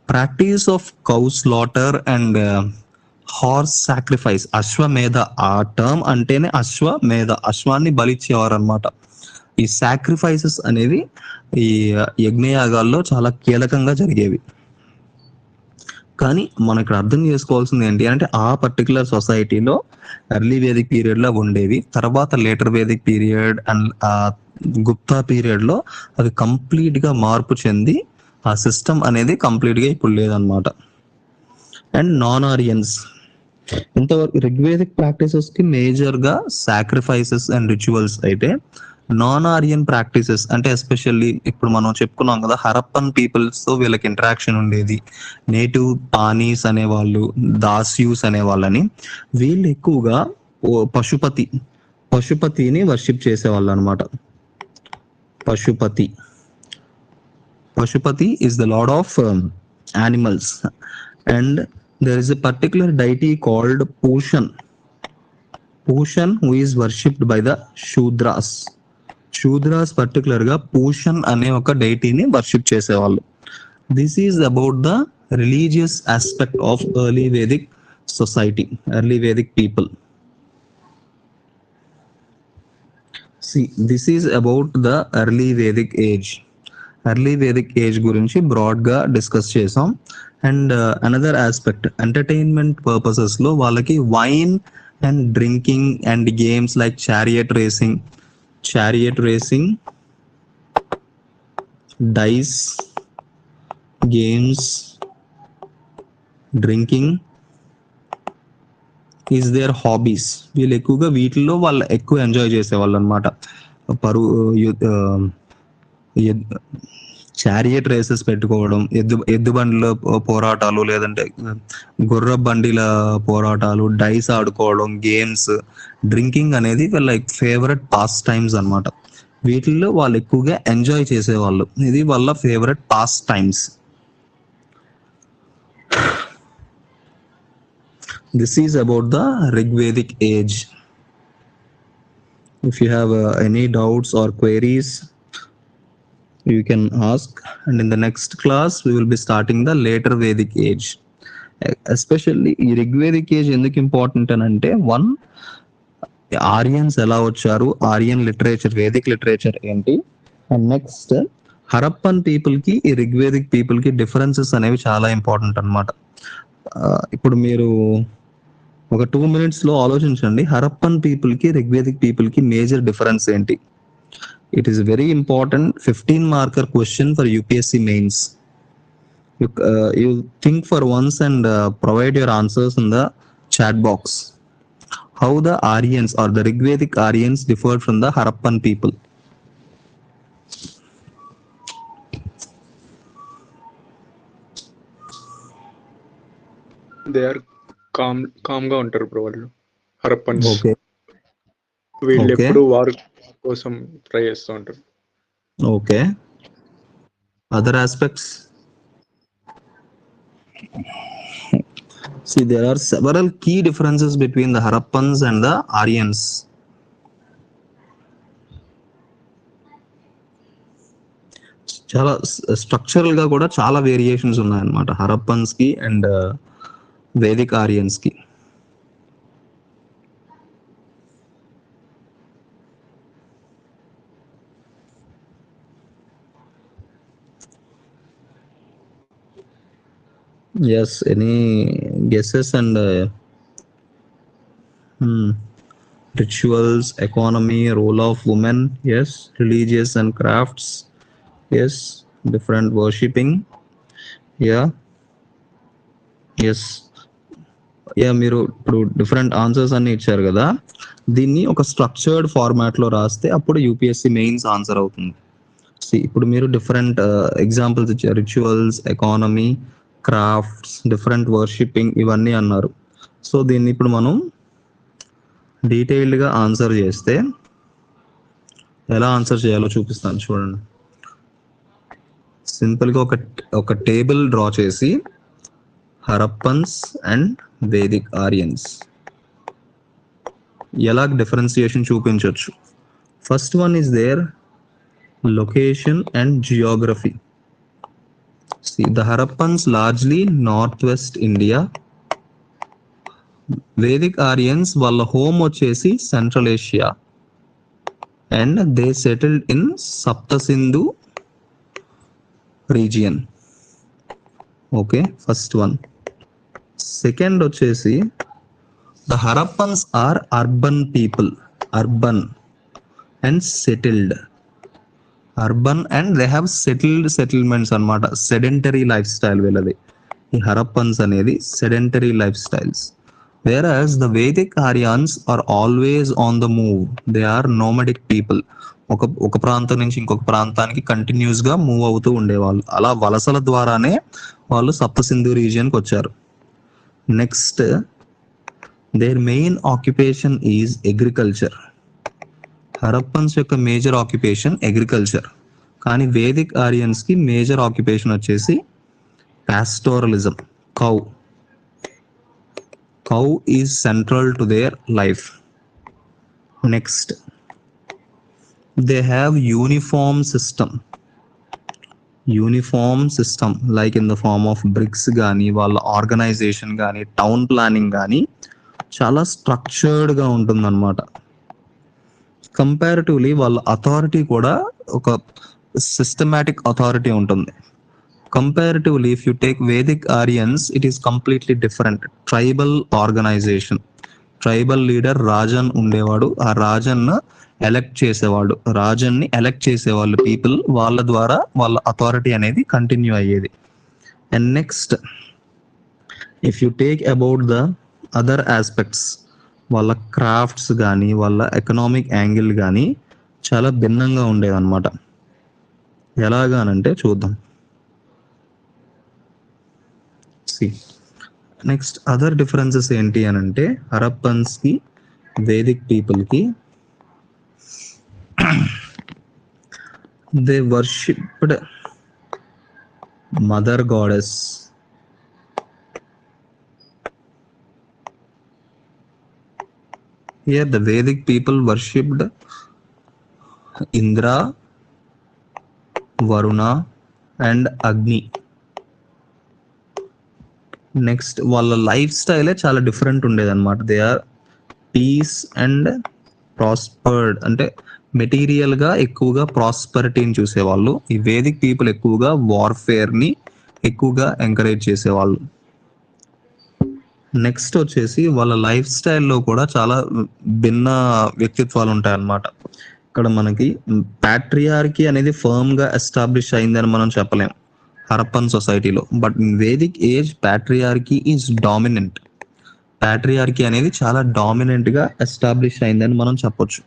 practice of cow slaughter and horse sacrifice, అశ్వమేధ, ఆ టర్మ్ అంటేనే అశ్వమేధ, అశ్వాన్ని బలిచ్చేవారు అనమాట. ఈ సాక్రిఫైసెస్ అనేవి ఈ యజ్ఞయాగాల్లో చాలా కీలకంగా జరిగేవి. కానీ మనం ఇక్కడ అర్థం చేసుకోవాల్సింది ఏంటి అంటే ఆ పర్టికులర్ సొసైటీలో ఎర్లీ వేదిక్ పీరియడ్ లో ఉండేవి, తర్వాత later Vedic period and Gupta period లో అవి కంప్లీట్ గా మార్పు చెంది ఆ సిస్టమ్ అనేది కంప్లీట్ గా ఇప్పుడు లేదనమాట. అండ్ నాన్ ఆరియన్స్, ఇంతవరకు రిగ్వేదిక్ ప్రాక్టీసెస్ కి మేజర్ గా సాక్రిఫైసెస్ అండ్ రిచువల్స్ అయితే, నాన్ ఆరియన్ ప్రాక్టీసెస్ అంటే ఎస్పెషల్లీ ఇప్పుడు మనం చెప్పుకున్నాం కదా హరప్పన్ పీపుల్స్ తో వీళ్ళకి ఇంటరాక్షన్ ఉండేది, నేటివ్ పానీస్ అనేవాళ్ళు, దాస్యూస్ అనేవాళ్ళని, వీళ్ళు ఎక్కువగా పశుపతిని వర్షిప్ చేసేవాళ్ళు అనమాట. Pashupati is the lord of animals, and there is a particular deity called Pushan who is worshipped by the Shudras. Particular గా పూషన్ అనే ఒక డైటీని వర్షిప్ చేసేవాళ్ళు. This is about the religious aspect of early Vedic society, early Vedic people. This is about the early Vedic age. Early Vedic age గురించి broad గా discuss చేసాం. And another aspect, entertainment purposes లో వాళ్ళకి wine and drinking and games like chariot racing, dice games, drinking is their hobbies. వీళ్ళు ఎక్కువగా వీటిల్లో వాళ్ళు ఎక్కువ ఎంజాయ్ చేసేవాళ్ళు అనమాట. చారియట్ రేసెస్ పెట్టుకోవడం, ఎద్దు బండిల పోరాటాలు, లేదంటే గుర్ర బండిల పోరాటాలు, డైస్ ఆడుకోవడం, గేమ్స్, డ్రింకింగ్ అనేది వాళ్ళ ఫేవరెట్ పాస్ టైమ్స్ అనమాట. వీటిల్లో వాళ్ళు ఎక్కువగా ఎంజాయ్ చేసేవాళ్ళు, ఇది వాళ్ళ favourite pass times. This is about the Rigvedic age. If you have any doubts or queries you can ask, and in the next class we will be starting the later Vedic age. Especially ఈ Rigvedic age ఎందుకు important అని అంటే, one, ఆరియన్స్ ఎలా వచ్చారు, Aryan literature, Vedic literature ఏంటి, and next Harappan people కి ఈ Rigvedic people కి డిఫరెన్సెస్ అనేవి చాలా ఇంపార్టెంట్ అనమాట. ఇప్పుడు మీరు ఒక 2 minutes లో ఆలోచించండి, హరప్పన్ పీపుల్ కి రిగ్వేదిక్ పీపుల్ కి మేజర్ డిఫరెన్స్ ఏంటి. It is a very important 15 marker question for UPSC mains. You think for once and provide your answers in the chat box. How the Aryans or the Rigvedic Aryans differed from the Harappan people? They are calm గా ఉంటారు bro వాళ్ళు Harappans. Okay. వీళ్ళు ఎప్పుడు వారు కోసం try చేస్తూ ఉంటారు. Okay, other aspects. See, there are several key differences between the Harappans and the Aryans. చాలా స్ట్రక్చరల్ గా కూడా చాలా వేరియేషన్స్ ఉన్నాయన్నమాట హరప్పన్స్ కి అండ్ వేదిక్ ఆరియన్స్ కి. Yes, any guesses? And rituals, economy, role of women, yes, religious and crafts, yes, different worshipping, yeah, yes, yeah. మీరు ఇప్పుడు different answers అన్ని ఇచ్చారు కదా, దీన్ని ఒక స్ట్రక్చర్డ్ ఫార్మాట్ లో రాస్తే అప్పుడు యూపీఎస్సీ మెయిన్స్ ఆన్సర్ అవుతుంది. ఇప్పుడు మీరు డిఫరెంట్ ఎగ్జాంపుల్స్ ఇచ్చారు, rituals, economy, crafts, different worshipping, ఇవన్నీ అన్నారు. సో దీన్ని ఇప్పుడు మనం డీటెయిల్డ్గా ఆన్సర్ చేస్తే ఎలా ఆన్సర్ చేయాలో చూపిస్తాను చూడండి. సింపుల్గా ఒక టేబుల్ డ్రా చేసి హరప్పన్స్ అండ్ వేదిక్ ఆరియన్స్ ఎలా డిఫరెన్సియేషన్ చూపించవచ్చు. First one is their location and geography. See, the Harappans largely northwest India. Vedic Aryans వాళ్ళ home వచ్చేసి Central Asia and they settled in Sapta Sindhu region. Okay, first one. Second వచ్చేసి the Harappans are urban people, urban and settled. Urban and they have settled settlements అన్నమాట. Sedentary life style వీళ్ళది. ఈ Harappans అనేది sedentary life styles. Whereas the Vedic Aryans are always on the move. They are nomadic people. ఒక ప్రాంతం నుంచి ఇంకొక ప్రాంతానికి continuous గా మూవ్ అవుతూ ఉండేవాళ్ళు. అలా వలసల ద్వారానే వాళ్ళు సప్త సింధు రీజియన్కి వచ్చారు. Next, their main occupation is agriculture. Harappans యొక్క మేజర్ ఆక్యుపేషన్ అగ్రికల్చర్. కానీ వేదిక్ ఆరియన్స్ కి మేజర్ ఆక్యుపేషన్ వచ్చేసి pastoralism. Cow is central to their life. Next, they have uniform system like in the form of bricks కానీ వాళ్ళ organisation కానీ town planning కానీ చాలా స్ట్రక్చర్డ్గా ఉంటుందన్నమాట. కంపారిటివ్లీ వాళ్ళ అథారిటీ కూడా ఒక సిస్టమాటిక్ అథారిటీ ఉంటుంది. Comparatively if you take Vedic Aryans it is completely different. Tribal organisation, tribal leader rajan ఉండేవాడు. ఆ రాజన్ ఎలెక్ట్ చేసేవాళ్ళు పీపుల్. వాళ్ళ ద్వారా వాళ్ళ అథారిటీ అనేది కంటిన్యూ అయ్యేది. And next, if you take about the other aspects, వాళ్ళ క్రాఫ్ట్స్ కానీ వాళ్ళ ఎకనామిక్ యాంగిల్ కానీ చాలా భిన్నంగా ఉండేదన్నమాట. ఎలాగానంటే చూద్దాం. నెక్స్ట్, అదర్ డిఫరెన్సెస్ ఏంటి అని అంటే హరప్పన్స్ కి వేదిక్ పీపుల్ కి they worshipped mother goddess. Here the Vedic people worshipped Indra, Varuna and Agni. Next, వాళ్ళ లైఫ్ స్టైలే చాలా డిఫరెంట్ ఉండేది అనమాట. They are peace and prospered, అంటే మెటీరియల్ గా ఎక్కువగా ప్రాస్పరిటీని చూసేవాళ్ళు. ఈ వేదిక్ పీపుల్ ఎక్కువగా వార్ఫేర్ ని ఎక్కువగా ఎంకరేజ్ చేసేవాళ్ళు. నెక్స్ట్ వచ్చేసి వాళ్ళ లైఫ్ స్టైల్లో కూడా చాలా భిన్న వ్యక్తిత్వాలు ఉంటాయన్నమాట. ఇక్కడ మనకి ప్యాట్రియార్కీ అనేది ఫర్మ్ గా ఎస్టాబ్లిష్ అయిందని మనం చెప్పలేం హరప్పన్ సొసైటీలో. But in Vedic age patriarchy is dominant. Patriarchy అనేది చాలా డామినెంట్ గా ఎస్టాబ్లిష్ అయిందని మనం చెప్పొచ్చు.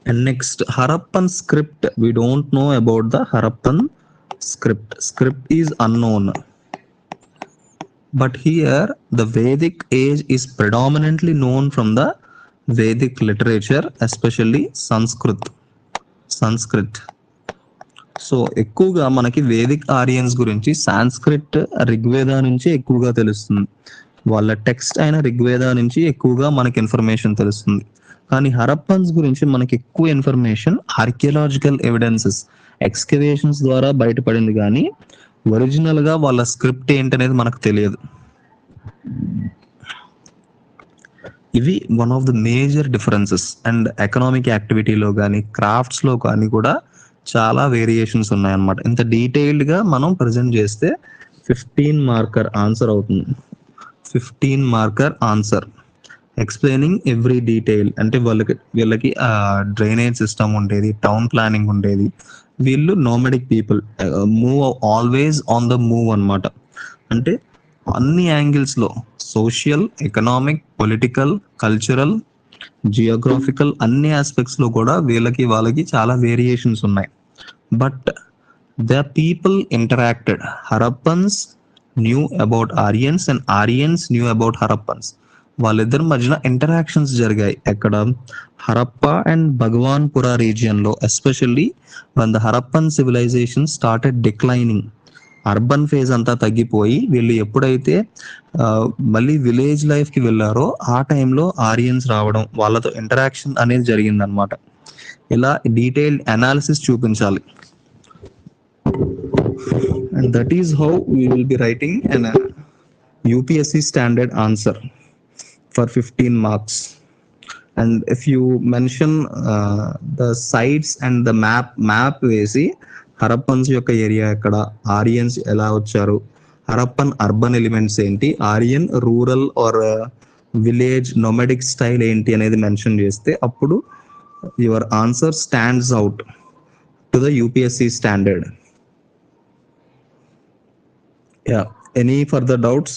And next, Harappan script. We don't know about the Harappan script is unknown. But here the Vedic age is predominantly known from the Vedic literature, especially Sanskrit. So ఎక్కువగా మనకి Vedic ఆరియన్స్ గురించి Sanskrit Rigveda నుంచి ఎక్కువగా తెలుస్తుంది. వాళ్ళ టెక్స్ట్ అయిన రిగ్వేద నుంచి ఎక్కువగా మనకి ఇన్ఫర్మేషన్ తెలుస్తుంది. కానీ హరప్పన్స్ గురించి మనకి ఎక్కువ ఇన్ఫర్మేషన్ ఆర్కియలాజికల్ ఎవిడెన్సెస్, ఎక్స్కవేషన్స్ ద్వారా బయటపడింది. కానీ ఒరిజినల్ గా వాళ్ళ స్క్రిప్ట్ ఏంటనేది మనకు తెలియదు. ఇవి one of the major differences. And economic యాక్టివిటీలో కానీ క్రాఫ్ట్స్ లో కానీ కూడా చాలా వేరియేషన్స్ ఉన్నాయన్నమాట. ఇంత డీటెయిల్డ్ గా మనం ప్రజెంట్ చేస్తే 15 మార్కర్ ఆన్సర్ అవుతుంది. 15 marker answer explaining every detail. అంటే వీళ్ళకి డ్రైనేజ్ సిస్టమ్ ఉండేది, టౌన్ ప్లానింగ్ ఉండేది. వీళ్ళు nomadic people, move always on the move అన్నమాట. అంటే అన్ని యాంగిల్స్ లో social, economic, political, cultural, geographical అన్ని ఆస్పెక్ట్స్ లో కూడా వాళ్ళకి చాలా వేరియేషన్స్ ఉన్నాయి. But the people interacted. Harappans knew about Aryans and Aryans knew about Harappans. వాళ్ళిద్దరి మధ్యన ఇంటరాక్షన్స్ జరిగాయి. ఎక్కడ? హరప్ప అండ్ భగవాన్పుర రీజియన్ లో, especially one the Harappan civilisation started declining. Urban phase అంతా తగ్గిపోయి వీళ్ళు ఎప్పుడైతే మళ్ళీ విలేజ్ లైఫ్ కి వెళ్ళారో ఆ టైంలో ఆరియన్స్ రావడం, వాళ్ళతో ఇంటరాక్షన్ అనేది జరిగిందనమాట. ఇలా డీటెయిల్డ్ అనాలిసిస్ చూపించాలి. And that is how we will be writing an UPSC standard answer for 15 marks. And if you mention the sites and the map వేసి హరప్పన్స్ యొక్క ఏరియా ఎక్కడ, ఆరియన్స్ ఎలా వచ్చారు, హరప్పన్ అర్బన్ ఎలిమెంట్స్ ఏంటి, Aryan rural or village nomadic style ఏంటి అనేది mention చేస్తే అప్పుడు your answer stands out to the UPSC standard. Yeah, any further doubts?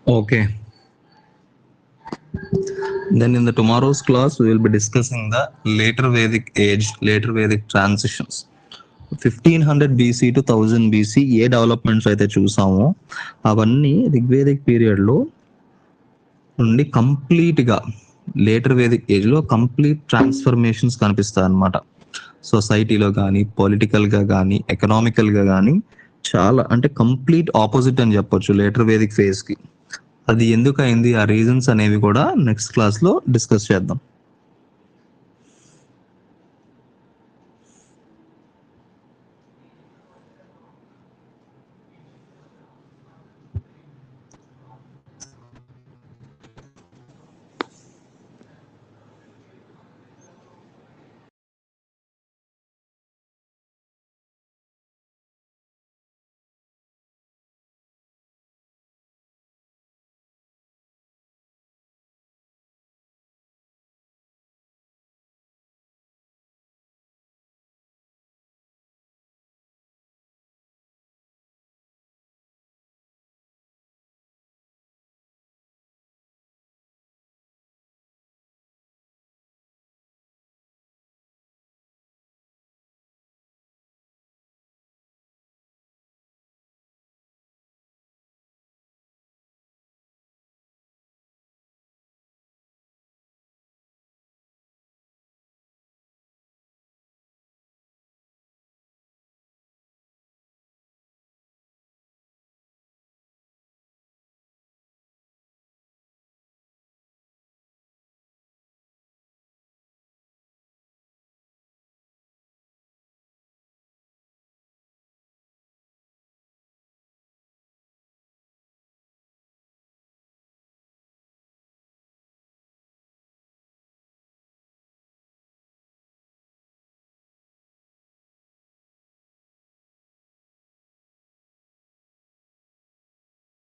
Okay. Then in the tomorrow's class, we will be discussing the later Vedic age, later Vedic transitions. 1500 BC to 1000 BC A developments అయితే చూసామో అవన్నీ రిగ్వేదిక్ పీరియడ్లో నుండి కంప్లీట్గా later Vedic ఏజ్లో complete transformations కనిపిస్తాయి అన్నమాట. సొసైటీలో కానీ, పొలిటికల్గా కానీ, ఎకనామికల్గా కానీ చాలా అంటే కంప్లీట్ ఆపోజిట్ అని చెప్పొచ్చు లేటర్ వేదిక్ ఫేజ్కి. అది ఎందుకు అయింది, ఆ రీజన్స్ అనేవి కూడా నెక్స్ట్ క్లాస్లో డిస్కస్ చేద్దాం.